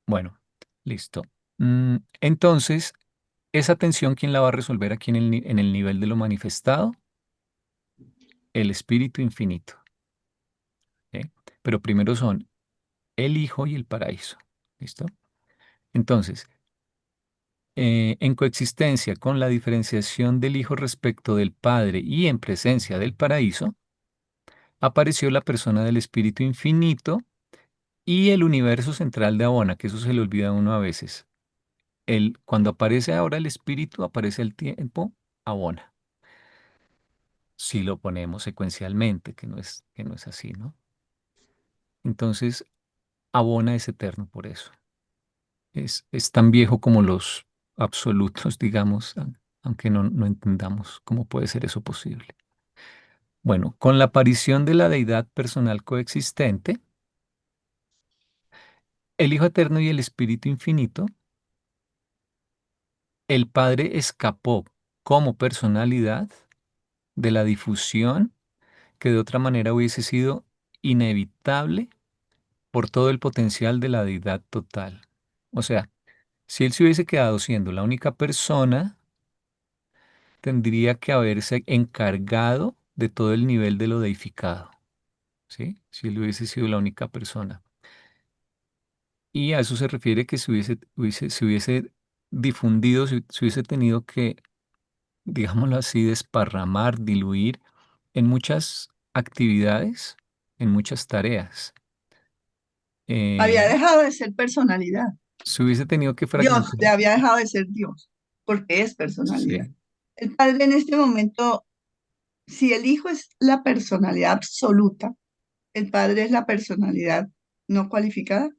bueno, listo. Entonces, esa tensión, ¿quién la va a resolver aquí en el nivel de lo manifestado? El Espíritu Infinito. ¿Ok? Pero primero son el Hijo y el paraíso. ¿Listo? Entonces, en coexistencia con la diferenciación del Hijo respecto del Padre y en presencia del paraíso, apareció la persona del Espíritu Infinito y el universo central de Abona, que eso se le olvida a uno a veces. Cuando aparece ahora el Espíritu, aparece el tiempo Abona. Si lo ponemos secuencialmente, que no es así, ¿no? Entonces, Abona es eterno por eso. Es tan viejo como los absolutos, digamos, aunque no entendamos cómo puede ser eso posible. Bueno, con la aparición de la deidad personal coexistente, el Hijo Eterno y el Espíritu Infinito, el Padre escapó como personalidad de la difusión que de otra manera hubiese sido inevitable por todo el potencial de la deidad total. O sea, si él se hubiese quedado siendo la única persona, tendría que haberse encargado de todo el nivel de lo deificado, ¿sí? Si él hubiese sido la única persona. Y a eso se refiere que se hubiese difundido, se hubiese tenido que, digámoslo así, desparramar, diluir en muchas actividades, en muchas tareas. Había Eh, dejado de ser personalidad. se hubiese tenido que Dios fragmentar. le había dejado de ser Dios, porque es personalidad. Sí. El Padre en este momento, si el Hijo es la personalidad absoluta, el Padre es la personalidad no cualificada.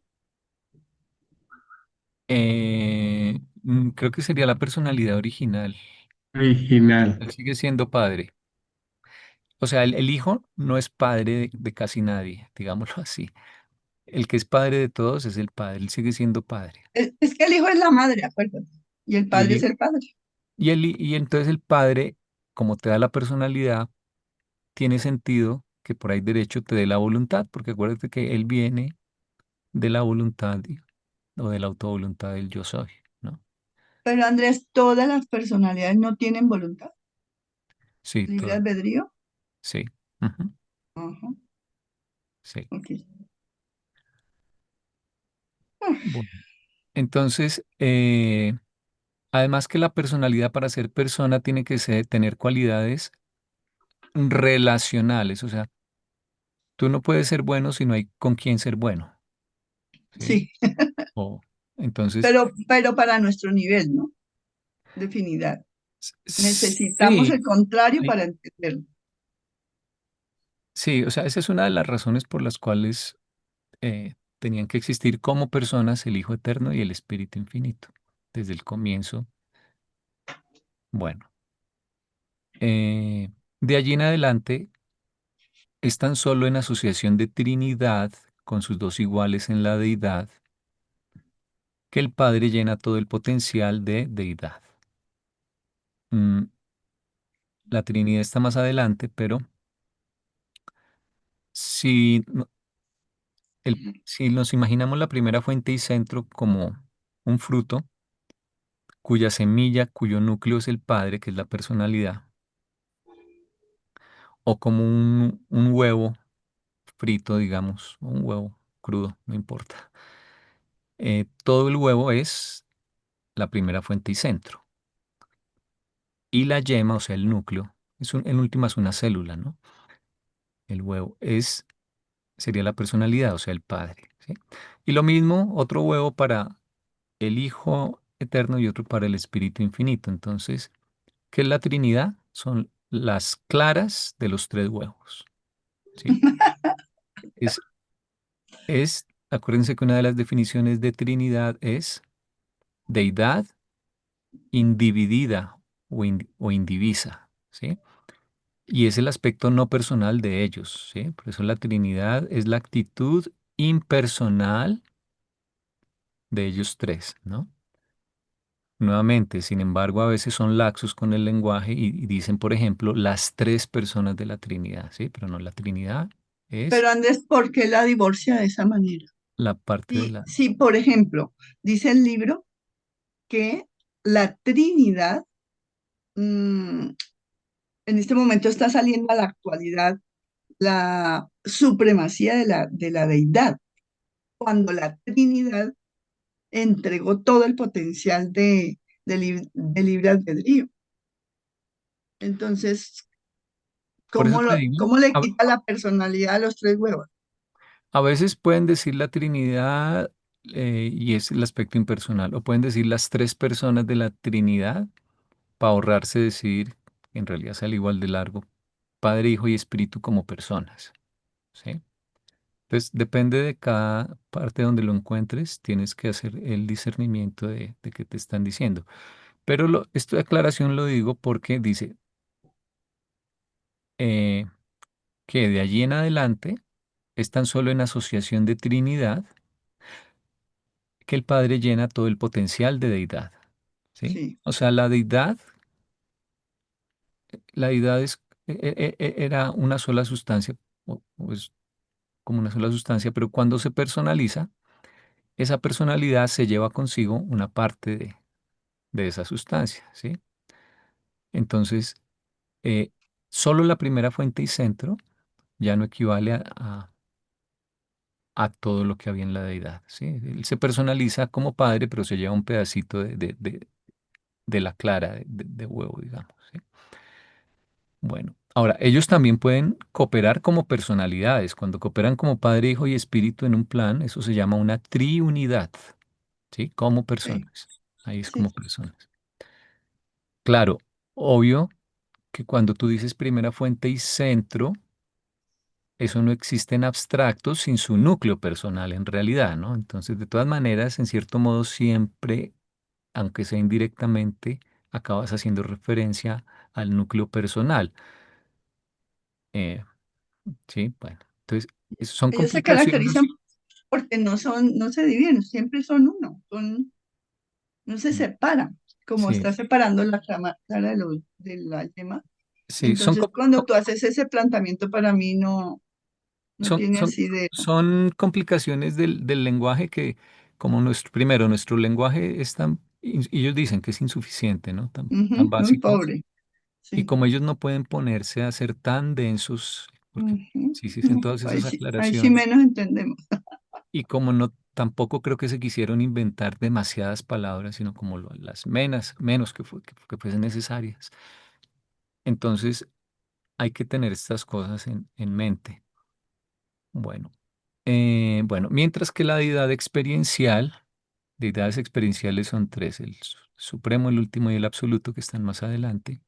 Creo que sería la personalidad original. Original. Él sigue siendo padre. O sea, el hijo no es padre de casi nadie, digámoslo así. El que es padre de todos es el padre. Él sigue siendo padre. Es que el Hijo es la madre, acuérdate, y el Y, Padre es el, el Padre. y entonces el padre, como te da la personalidad, tiene sentido que por ahí derecho te dé la voluntad, porque acuérdate que él viene de la voluntad o de la autovoluntad del yo soy, ¿no? Pero Andrés, todas las personalidades no tienen voluntad, Sí, libre todo. albedrío. Sí. Ujú, Ajá, sí. ok. Bueno, entonces, además que la personalidad para ser persona tiene que tener cualidades relacionales, o sea, tú no puedes ser bueno si no hay con quién ser bueno, ¿sí? Sí, O entonces, pero para nuestro nivel, ¿no? De finidad. Necesitamos sí, el contrario hay- para entenderlo. sí, o sea, esa es una de las razones por las cuales tenían que existir como personas el Hijo Eterno y el Espíritu Infinito, desde el comienzo. Bueno, de allí en adelante están solo en asociación de Trinidad con sus dos iguales en la deidad, que el Padre llena todo el potencial de deidad. Mm, la Trinidad está más adelante, pero si, si nos imaginamos la primera fuente y centro como un fruto, cuya semilla, cuyo núcleo es el Padre, que es la personalidad, o como un huevo frito, digamos, o un huevo crudo, no importa. Todo el huevo es la primera fuente y centro. Y la yema, o sea, el núcleo, en última es una célula, ¿no? El huevo sería la personalidad, o sea, el Padre, ¿sí? Y lo mismo, otro huevo para el Hijo eterno y otro para el Espíritu infinito. Entonces, ¿qué es la Trinidad? Son las claras de los tres huevos, ¿sí? Es, acuérdense que una de las definiciones de Trinidad es deidad individida o indivisa, ¿sí? Y es el aspecto no personal de ellos, ¿sí? Por eso la Trinidad es la actitud impersonal de ellos tres, ¿no? Nuevamente, sin embargo, a veces son laxos con el lenguaje y dicen, por ejemplo, las tres personas de la Trinidad, ¿sí? Pero no, la Trinidad es Pero Andrés, ¿por qué la divorcia de esa manera? la parte de Y la... si, por ejemplo, dice el libro que la Trinidad, mm, en este momento está saliendo a la actualidad la supremacía de la deidad, cuando la Trinidad entregó todo el potencial de libre albedrío. Entonces, Por eso te digo, cómo le quita la personalidad a los tres huevos? a veces pueden decir la Trinidad y es el aspecto impersonal, o pueden decir las tres personas de la Trinidad para ahorrarse decir, en realidad sale igual de largo, Padre, Hijo y Espíritu como personas, ¿sí? Entonces, depende de cada parte donde lo encuentres, tienes que hacer el discernimiento de qué te están diciendo. Pero esta aclaración lo digo porque dice eh, que de allí en adelante es tan solo en asociación de Trinidad que el Padre llena todo el potencial de deidad, ¿sí? Sí, O sea, la deidad era una sola sustancia, o es como una sola sustancia, pero cuando se personaliza, esa personalidad se lleva consigo una parte de esa sustancia, ¿sí? Entonces, eh, solo la primera fuente y centro ya no equivale a todo lo que había en la deidad, ¿sí? Él se personaliza como padre, pero se lleva un pedacito de la clara de huevo, digamos, ¿sí? Bueno, ahora, ellos también pueden cooperar como personalidades. Cuando cooperan como Padre, Hijo y Espíritu en un plan, eso se llama una triunidad, ¿sí? Como sí, personas. Ahí es sí. como personas. Claro, obvio que cuando tú dices primera fuente y centro, eso no existe en abstracto sin su núcleo personal en realidad, ¿no? Entonces, de todas maneras, en cierto modo, siempre, aunque sea indirectamente, acabas haciendo referencia al núcleo personal. Eh, sí, bueno, entonces, son Ellos se caracterizan complicaciones. porque no se dividen, siempre son uno, no se Mm, separan, como sí, está separando la clara de la yema. sí, Entonces, cuando tú haces ese planteamiento, para mí no son, tiene son, asidero. son complicaciones del lenguaje que, como primero, nuestro lenguaje es tan, y ellos dicen que es insuficiente, ¿no? Tan Ujú, muy básico. pobre, Y sí. como ellos no pueden ponerse a ser tan densos, porque Ujú. si se hacen todas esas Ahí sí aclaraciones, menos entendemos. y como no, tampoco creo que se quisieron inventar demasiadas palabras, sino como las menos que fuesen necesarias. Entonces, hay que tener estas cosas en mente. Bueno, bueno, mientras que la deidad experiencial, deidades experienciales son tres, el supremo, el último y el absoluto, que están más adelante.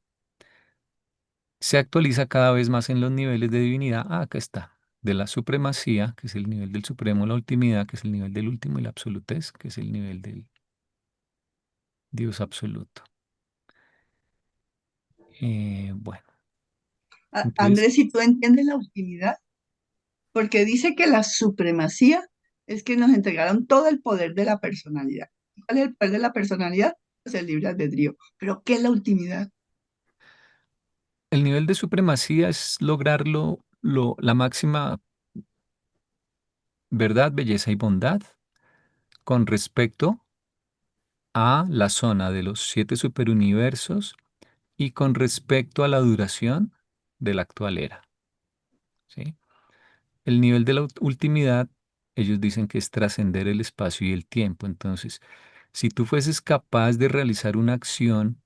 Se actualiza cada vez más en los niveles de divinidad. Ah, acá está. De la supremacía, que es el nivel del supremo, la ultimidad, que es el nivel del último, y la absolutez, que es el nivel del Dios absoluto. Bueno, entonces, Andrés, si tú entiendes la utilidad, porque dice que la supremacía es que nos entregaron todo el poder de la personalidad. ¿Cuál es el poder de la personalidad? Pues el libre albedrío. Pero ¿qué es la ultimidad? El nivel de supremacía es lograrlo, la máxima verdad, belleza y bondad con respecto a la zona de los 7 superuniversos y con respecto a la duración de la actual era, ¿sí? El nivel de la ultimidad, ellos dicen que es trascender el espacio y el tiempo. Entonces, si tú fueses capaz de realizar una acción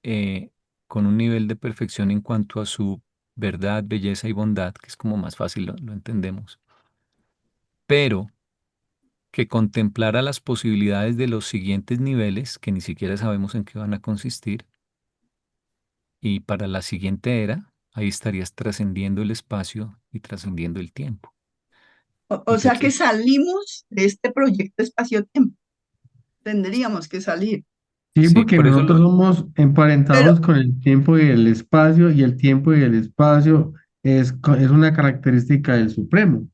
eh, con un nivel de perfección en cuanto a su verdad, belleza y bondad, que es como más fácil lo entendemos, pero que contemplara las posibilidades de los siguientes niveles, que ni siquiera sabemos en qué van a consistir, y para la siguiente era, ahí estarías trascendiendo el espacio y trascendiendo el tiempo. O sea que Entonces, salimos de este proyecto espacio-tiempo. Tendríamos que salir. Sí, sí, porque por eso nosotros somos Pero emparentados con el tiempo y el espacio, y el tiempo y el espacio es una característica del Supremo.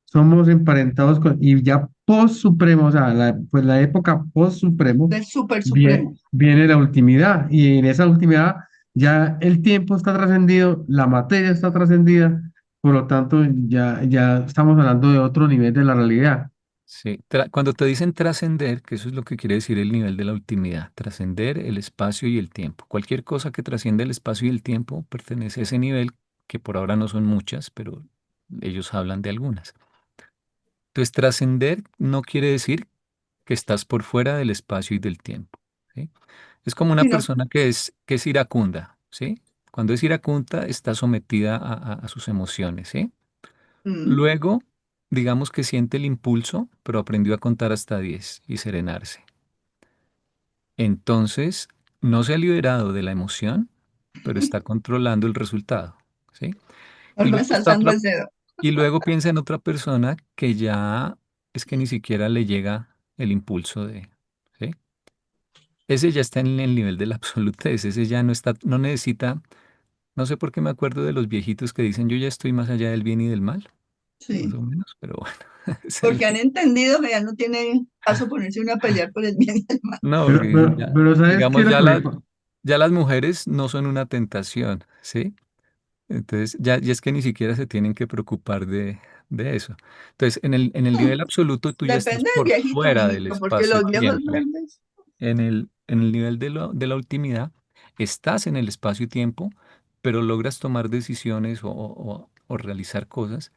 Somos emparentados con, y ya post-supremo, o sea, pues la época post-supremo, del super viene, supremo. viene la ultimidad, y en esa ultimidad ya el tiempo está trascendido, la materia está trascendida, por lo tanto ya estamos hablando de otro nivel de la realidad. sí, cuando te dicen trascender, que eso es lo que quiere decir el nivel de la ultimidad, trascender el espacio y el tiempo. Cualquier cosa que trasciende el espacio y el tiempo pertenece a ese nivel, que por ahora no son muchas, pero ellos hablan de algunas. Entonces, trascender no quiere decir que estás por fuera del espacio y del tiempo, ¿sí? Es como una Sino, persona que es iracunda, ¿sí? Cuando es iracunda está sometida a sus emociones, ¿sí? mm, Luego, digamos que siente el impulso, pero aprendió a contar hasta 10 y serenarse. Entonces, no se ha liberado de la emoción, pero está controlando el resultado, ¿sí? Y norma luego está está alzando otra, el dedo. y luego piensa en otra persona que ya es que ni siquiera le llega el impulso ¿sí? Ese ya está en el nivel de la absolutez, ese ya no está, no necesita, no sé por qué me acuerdo de los viejitos que dicen yo ya estoy más allá del bien y del mal, más Sí. o menos, pero bueno, esa es Porque han entendido que ya no tiene caso ponerse uno a pelear por el bien y el mal. no, Pero, porque pero, ya, pero ¿sabes qué es digamos, lo que me pasa? ya las mujeres no son una tentación, ¿sí? Entonces, ya es que ni siquiera se tienen que preocupar de eso. Entonces, en el nivel absoluto, tú ya estás Depende del por viejito, fuera del mijito, porque los viejos espacio-tiempo. verdes. En el nivel de la ultimidad, estás en el espacio-tiempo, pero logras tomar decisiones o realizar cosas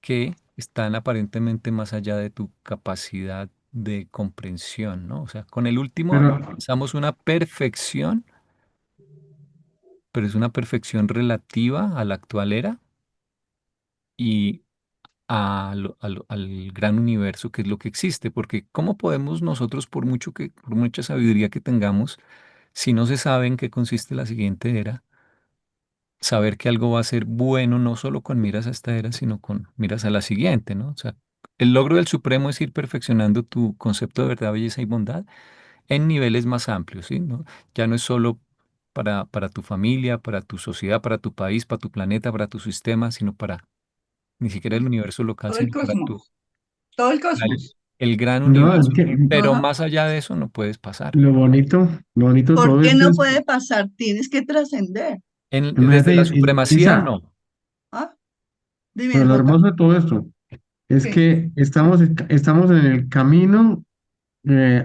que están aparentemente más allá de tu capacidad de comprensión, ¿no? O sea, con el último Pero, alcanzamos una perfección, pero es una perfección relativa a la actual era y al gran universo que es lo que existe, porque ¿cómo podemos nosotros, por mucha sabiduría que tengamos, si no se sabe en qué consiste la siguiente era, saber que algo va a ser bueno no solo con miras a esta era, sino con miras a la siguiente, ¿no? O sea, el logro del Supremo es ir perfeccionando tu concepto de verdad, belleza y bondad en niveles más amplios, ¿sí? ¿No? Ya no es solo para tu familia, para tu sociedad, para tu país, para tu planeta, para tu sistema, sino para ni siquiera el universo local, Todo el sino para tu cosmos. Todo el para cosmos. el gran no, es universo. que Pero Ajá. más allá de eso no puedes pasar. lo bonito de ¿Por todo qué esto no es, puede pasar? Tienes que trascender. Desde imagínate, la supremacía, Isa, no. ¿Ah? Dime, pero lo Jota. hermoso de todo esto es ¿Qué? que estamos en el camino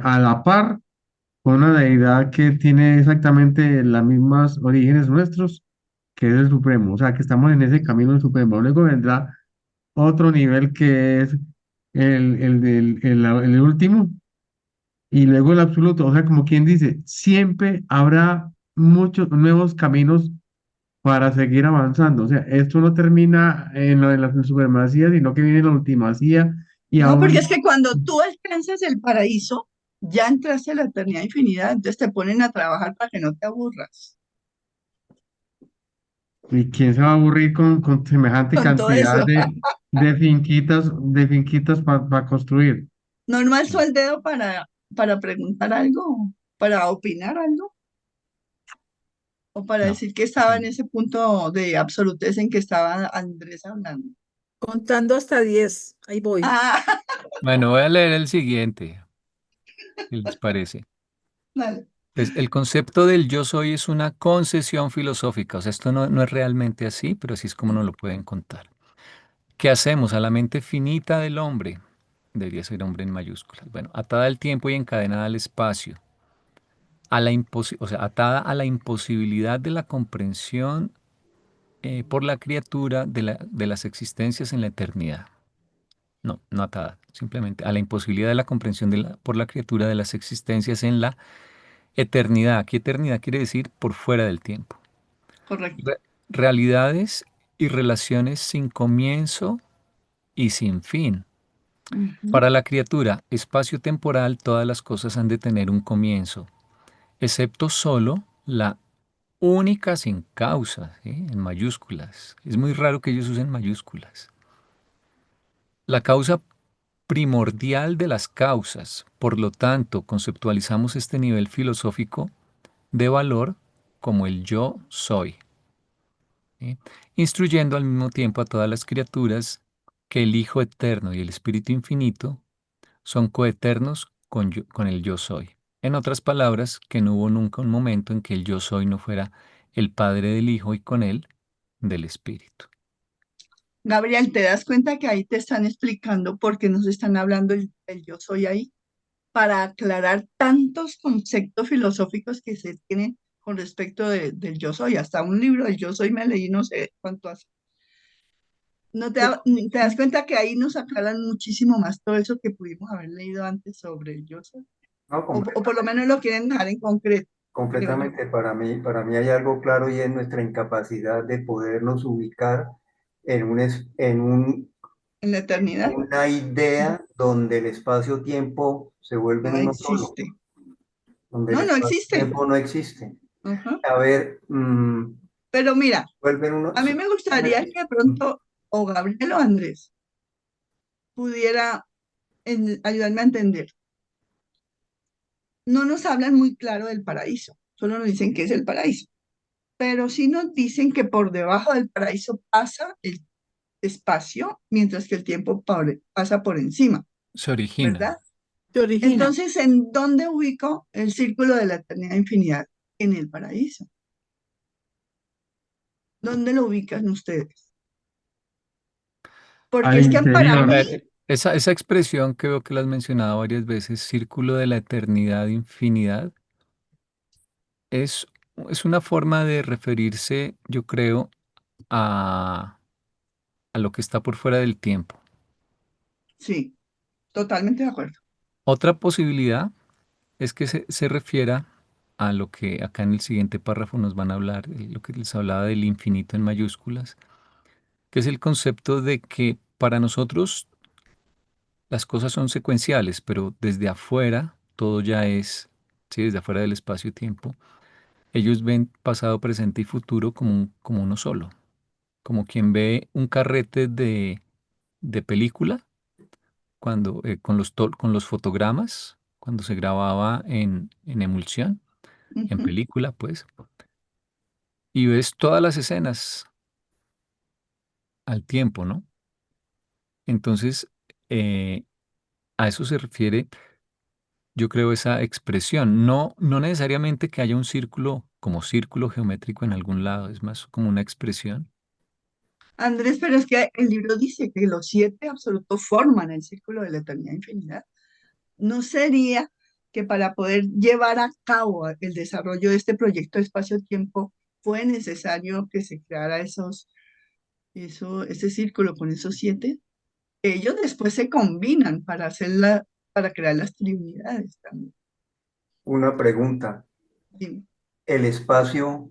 a la par con una deidad que tiene exactamente las mismas orígenes nuestros, que es el Supremo. O sea, que estamos en ese camino del Supremo. Luego vendrá otro nivel que es el último, y luego el absoluto. O sea, como quien dice, siempre habrá muchos nuevos caminos para seguir avanzando. O sea, esto no termina en lo de la supremacía, sino que viene la ultimacía y No, porque es aún, que cuando tú alcanzas el paraíso, ya entraste a la eternidad infinidad, entonces te ponen a trabajar para que no te aburras ¿y quién se va a aburrir con semejante con todo cantidad eso. de finquitas para construir? ¿No alzó el dedo para preguntar algo, para opinar algo, o para No. decir que estaba en ese punto de absolutez en que estaba Andrés hablando? Contando hasta 10. Ahí voy. Ah, Bueno, voy a leer el siguiente, ¿qué les parece? vale. Pues el concepto del yo soy es una concesión filosófica, o sea, esto no es realmente así, pero así es como nos lo pueden contar. ¿Qué hacemos a la mente finita del hombre? Debería ser hombre en mayúsculas. Bueno, atada al tiempo y encadenada al espacio, o sea, atada a la imposibilidad de la comprensión por la criatura de las existencias en la eternidad. No, no atada, simplemente a la imposibilidad de la comprensión por la criatura de las existencias en la eternidad. Aquí eternidad quiere decir por fuera del tiempo. Correcto. Re- realidades y relaciones sin comienzo y sin fin. Ujú. Para la criatura, espacio temporal, todas las cosas han de tener un comienzo, excepto solo la única sin causa, ¿sí? En mayúsculas. Es muy raro que ellos usen mayúsculas. La causa primordial de las causas. Por lo tanto, conceptualizamos este nivel filosófico de valor como el yo soy, ¿sí? Instruyendo al mismo tiempo a todas las criaturas que el Hijo Eterno y el Espíritu Infinito son coeternos con el yo soy. En otras palabras, que no hubo nunca un momento en que el yo soy no fuera el Padre del Hijo y con él del Espíritu. Gabriel, ¿te das cuenta que ahí te están explicando por qué nos están hablando el yo soy ahí? Para aclarar tantos conceptos filosóficos que se tienen con respecto del yo soy. Hasta un libro del yo soy me leí no sé cuánto hace. ¿No te das cuenta que ahí nos aclaran muchísimo más todo eso que pudimos haber leído antes sobre el yo soy? No, O por lo menos lo quieren dejar en concreto, creo yo. completamente. Para mí hay algo claro y es nuestra incapacidad de podernos ubicar en En la eternidad una idea donde el espacio-tiempo se vuelven no uno solo, existe. donde el No, no existe. espacio-tiempo no existe. Ajá. A ver, Pero mira, vuelven uno. a mí me gustaría que de pronto o Gabriel o Andrés pudiera ayudarme a entender. No nos hablan muy claro del paraíso, solo nos dicen que es el paraíso, pero sí nos dicen que por debajo del paraíso pasa el espacio, mientras que el tiempo pasa por encima, Se origina. ¿verdad? Se origina. Entonces, ¿en dónde ubico el círculo de la eternidad e infinidad? En el paraíso. ¿Dónde lo ubican ustedes? Porque al es que para interior. mí, Esa expresión que veo que la has mencionado varias veces, círculo de la eternidad, infinidad, es, es una forma de referirse, yo creo, a, a lo que está por fuera del tiempo. sí, totalmente de acuerdo. Otra posibilidad es que se refiera a lo que acá en el siguiente párrafo nos van a hablar, lo que les hablaba del infinito en mayúsculas, que es el concepto de que para nosotros las cosas son secuenciales, pero desde afuera todo ya es, sí, desde afuera del espacio-tiempo, ellos ven pasado, presente y futuro como uno solo, como quien ve un carrete de película cuando, con los fotogramas, cuando se grababa en emulsión, en Ujú. película, pues, y ves todas las escenas al tiempo, ¿no? Entonces, eh, a eso se refiere, yo creo, esa expresión. No necesariamente que haya un círculo como círculo geométrico en algún lado, es más como una expresión. Andrés, pero es que el libro dice que los siete absolutos forman el círculo de la eternidad e infinidad. ¿No sería que para poder llevar a cabo el desarrollo de este proyecto de espacio-tiempo fue necesario que se creara ese círculo con esos siete? Ellos después se combinan para crear las trinidades también. Una pregunta. Dime. ¿El espacio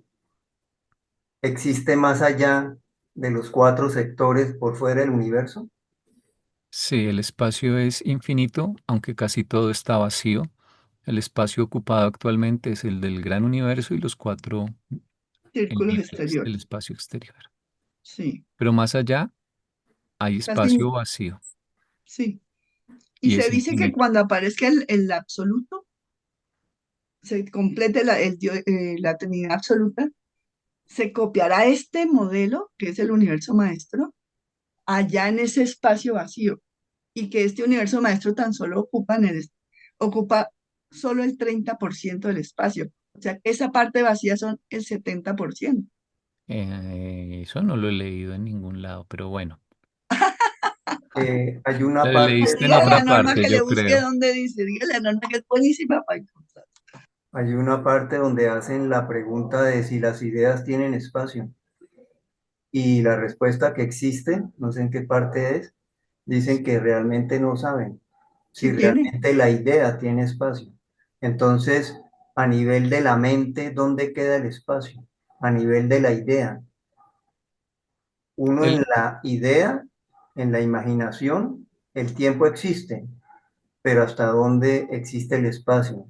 existe más allá de los cuatro sectores por fuera del universo? Sí, el espacio es infinito, aunque casi todo está vacío. El espacio ocupado actualmente es el del gran universo y los cuatro Círculos niveles del exteriores. espacio exterior. Sí, Pero más allá hay casi, espacio vacío sí. Y y se es dice que infinito. cuando aparezca el absoluto, se complete la Trinidad absoluta, se copiará este modelo, que es el universo maestro, allá en ese espacio vacío, y que este universo maestro tan solo ocupa solo el 30% del espacio, O sea, esa parte vacía son el 70%. Eso no lo he leído en ningún lado, pero bueno, Hay una lo parte, leíste en Dígale a otra Norma parte, que le yo busque creo. dónde dice, dígale a Norma que es buenísima para encontrar. hay una parte donde hacen la pregunta de si las ideas tienen espacio. Y la respuesta que existe, no sé en qué parte es, dicen que realmente no saben si Si tiene. realmente la idea tiene espacio. Entonces, a nivel de la mente, ¿dónde queda el espacio? A nivel de la idea. Uno en El, la idea, en la imaginación, el tiempo existe, pero ¿hasta dónde existe el espacio?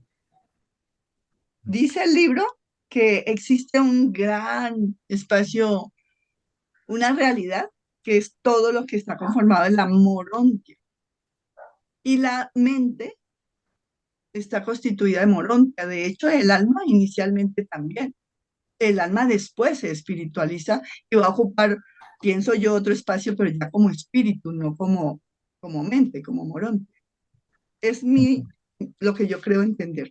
Dice el libro que existe un gran espacio, una realidad, que es todo lo que está conformado en la morontia. Y la mente está constituida de morontia. De hecho, el alma inicialmente también. El alma después se espiritualiza y va a ocupar, pienso yo, otro espacio, pero ya como espíritu, no como mente, como morontia. Es lo que yo creo entender.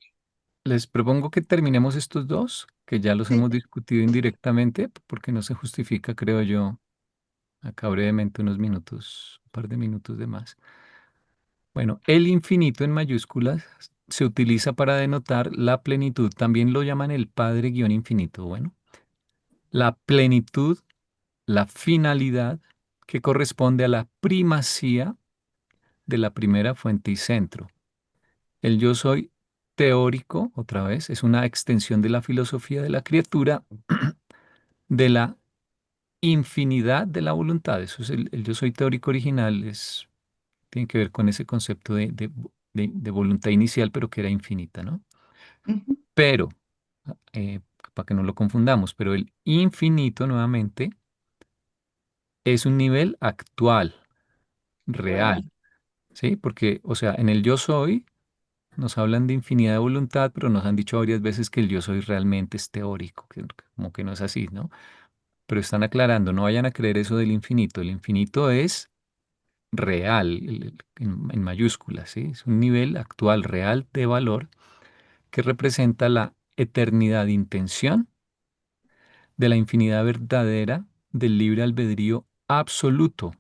Les propongo que terminemos estos dos, que ya los Sí. hemos discutido indirectamente, porque no se justifica, creo yo, acá brevemente unos minutos, un par de minutos de más. Bueno, el infinito en mayúsculas se utiliza para denotar la plenitud. También lo llaman el padre guión infinito. Bueno, la plenitud, la finalidad que corresponde a la primacía de la primera fuente y centro. El yo soy teórico, otra vez, es una extensión de la filosofía de la criatura, de la infinidad de la voluntad. Eso es el yo soy teórico original, tiene que ver con ese concepto de voluntad inicial, pero que era infinita, ¿no? Ujú. Pero, eh, para que no lo confundamos, pero el infinito nuevamente es un nivel actual, real, ¿sí? Porque, o sea, en el yo soy nos hablan de infinidad de voluntad, pero nos han dicho varias veces que el yo soy realmente es teórico, que como que no es así, ¿no? Pero están aclarando, no vayan a creer eso del infinito. El infinito es real, en mayúsculas, ¿sí? Es un nivel actual, real de valor que representa la eternidad de intención de la infinidad verdadera del libre albedrío absoluto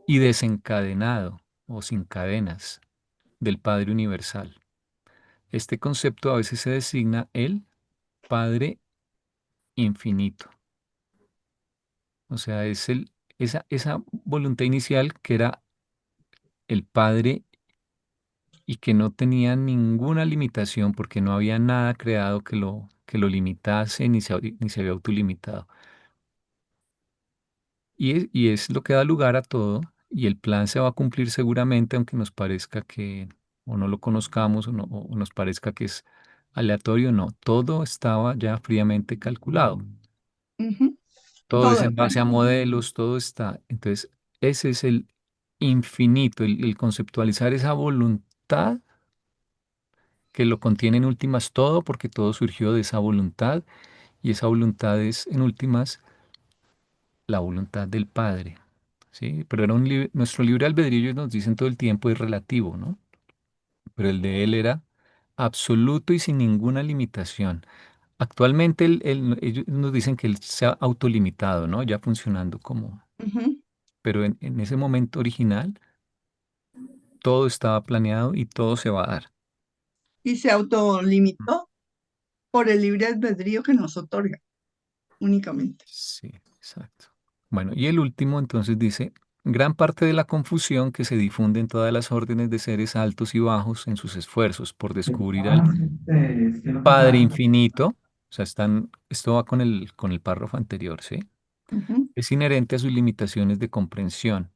y desencadenado o sin cadenas del Padre Universal. Este concepto a veces se designa el Padre Infinito. O sea, es esa voluntad inicial que era el Padre y que no tenía ninguna limitación porque no había nada creado que lo limitase ni se había autolimitado. Y es lo que da lugar a todo, y el plan se va a cumplir seguramente, aunque nos parezca que o no lo conozcamos o nos parezca que es aleatorio, no, todo estaba ya fríamente calculado, Ujú. todo es Todo, en base a modelos, todo está. Entonces, ese es el infinito, el conceptualizar esa voluntad que lo contiene en últimas todo, porque todo surgió de esa voluntad, y esa voluntad es en últimas la voluntad del Padre. ¿Sí? Pero nuestro libre albedrío, ellos nos dicen todo el tiempo, es relativo, ¿no? Pero el de él era absoluto y sin ninguna limitación. Actualmente ellos nos dicen que él se ha autolimitado, ¿no? Ya funcionando como. ujú. Pero en ese momento original, todo estaba planeado y todo se va a dar. Y se autolimitó por el libre albedrío que nos otorga únicamente. Sí, exacto. Bueno, y el último entonces dice, gran parte de la confusión que se difunde en todas las órdenes de seres altos y bajos en sus esfuerzos por descubrir al Padre Infinito, o sea, esto va con el párrafo anterior, ¿sí? Ujú, Es inherente a sus limitaciones de comprensión.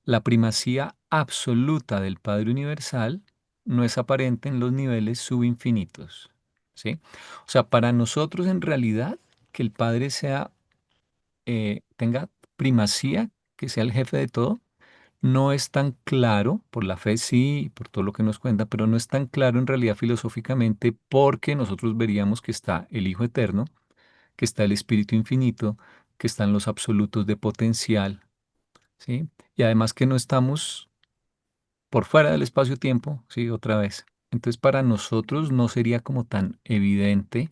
La primacía absoluta del Padre Universal no es aparente en los niveles subinfinitos, ¿sí? O sea, para nosotros en realidad que el Padre tenga primacía, que sea el jefe de todo, no es tan claro, por la fe sí, por todo lo que nos cuenta, pero no es tan claro en realidad filosóficamente porque nosotros veríamos que está el Hijo Eterno, que está el Espíritu Infinito, que están los absolutos de potencial, ¿sí? Y además que no estamos por fuera del espacio-tiempo, ¿sí? Otra vez. Entonces, para nosotros no sería como tan evidente,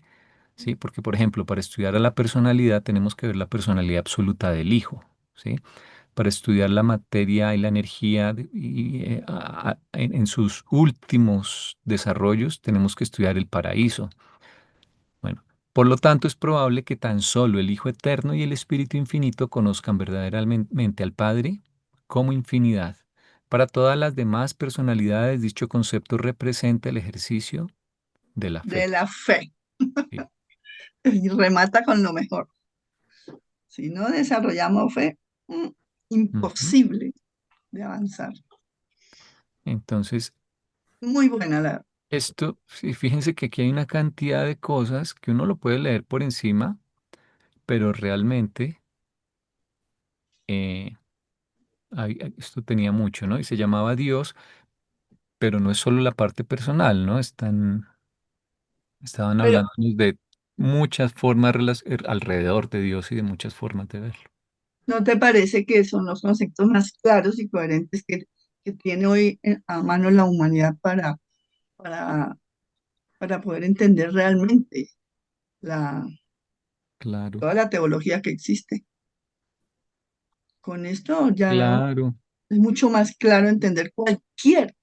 ¿sí? Porque, por ejemplo, para estudiar a la personalidad tenemos que ver la personalidad absoluta del hijo, ¿sí? Para estudiar la materia y la energía en sus últimos desarrollos tenemos que estudiar el paraíso. Bueno, por lo tanto es probable que tan solo el Hijo Eterno y el Espíritu Infinito conozcan verdaderamente al Padre como infinidad. Para todas las demás personalidades, dicho concepto representa el ejercicio de la De fe. la fe. ¿Sí? Y remata con lo mejor. Si no desarrollamos fe, Ujú. imposible de avanzar. Entonces, Muy buena la. esto, sí, fíjense que aquí hay una cantidad de cosas que uno lo puede leer por encima, pero realmente eh, esto tenía mucho, ¿no? Y se llamaba Dios, pero no es solo la parte personal, ¿no? Estaban Pero hablando de muchas formas alrededor de Dios y de muchas formas de verlo. ¿no te parece que son los conceptos más claros y coherentes que tiene hoy a mano la humanidad para, para poder entender realmente la, Claro, toda la teología que existe? Con esto ya claro. es mucho más claro entender cualquier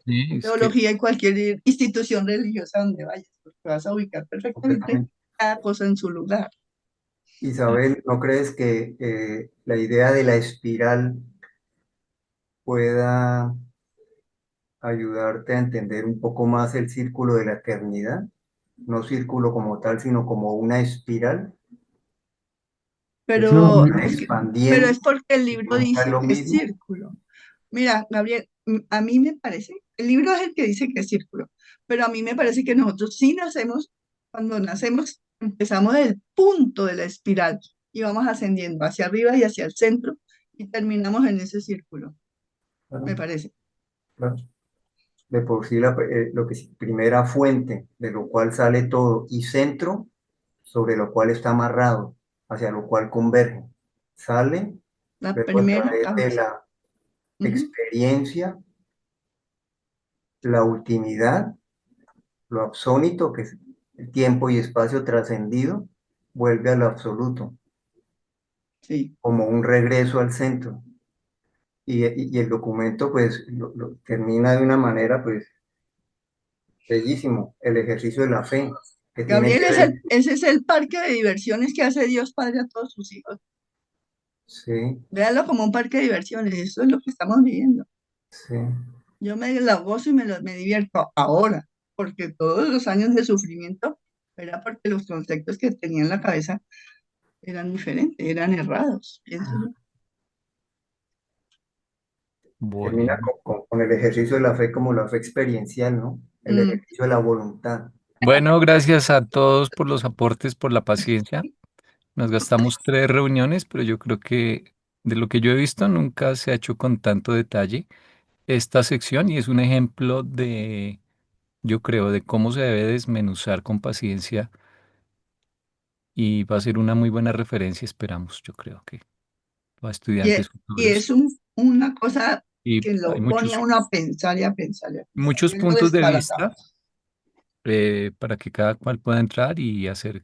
Sí, es que, teología y cualquier institución religiosa donde vayas, porque vas a ubicar perfectamente Completamente. cada cosa en su lugar. sí, Isabel, ¿no crees que la idea de la espiral pueda ayudarte a entender un poco más el círculo de la eternidad? No círculo como tal, sino como una espiral que se Pero va es que, pero expandiendo es porque el y libro nunca es dice lo que es mismo. círculo. Mira, Gabriel, a mí me parece, el libro es el que dice que es círculo, pero a mí me parece que nosotros sí nacemos, cuando nacemos, empezamos del punto de la espiral y vamos ascendiendo hacia arriba y hacia el centro y terminamos en ese círculo, Claro, me parece. claro. De por sí, lo que es primera fuente de lo cual sale todo y centro sobre lo cual está amarrado, hacia lo cual converge. Sale, La luego a primera través de causa. la Ujú. experiencia, la ultimidad, lo absónito, que es el tiempo y espacio trascendido, vuelve a lo absoluto, Sí. como un regreso al centro. Y el documento pues lo termina de una manera pues bellísimo, el ejercicio de la fe, que tiene Gabriel, que ver, ese es el parque de diversiones que hace Dios Padre a todos sus hijos. sí, Véanlo como un parque de diversiones, eso es lo que estamos viviendo. sí, Yo me la gozo y me divierto ahora, porque todos los años de sufrimiento era porque los conceptos que tenía en la cabeza eran diferentes, eran errados, pienso yo. termina bueno. con el ejercicio de la fe como la fe experiencial, ¿no? El Mm, ejercicio de la voluntad. Bueno, gracias a todos por los aportes, por la paciencia. Nos gastamos 3 reuniones, pero yo creo que de lo que yo he visto nunca se ha hecho con tanto detalle esta sección y es un ejemplo de, yo creo, de cómo se debe desmenuzar con paciencia y va a ser una muy buena referencia, esperamos, yo creo que para Y, estudiantes y futuros. es una cosa Y que hay lo pone a muchos, uno a pensar y a pensar y a pensar. muchos Y lo puntos de desbarata. vista para que cada cual pueda entrar y hacer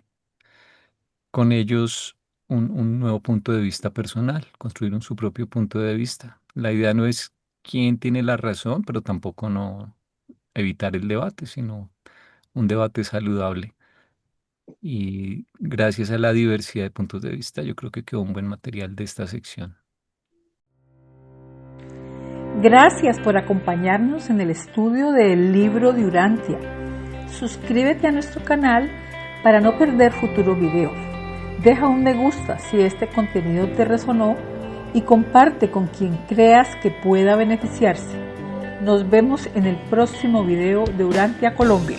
con ellos un nuevo punto de vista personal, construir su propio punto de vista. La idea no es quién tiene la razón, pero tampoco no evitar el debate, sino un debate saludable. Y gracias a la diversidad de puntos de vista, yo creo que quedó un buen material de esta sección. Gracias por acompañarnos en el estudio del libro de Urantia. Suscríbete a nuestro canal para no perder futuros videos. Deja un me gusta si este contenido te resonó y comparte con quien creas que pueda beneficiarse. Nos vemos en el próximo video de Urantia Colombia.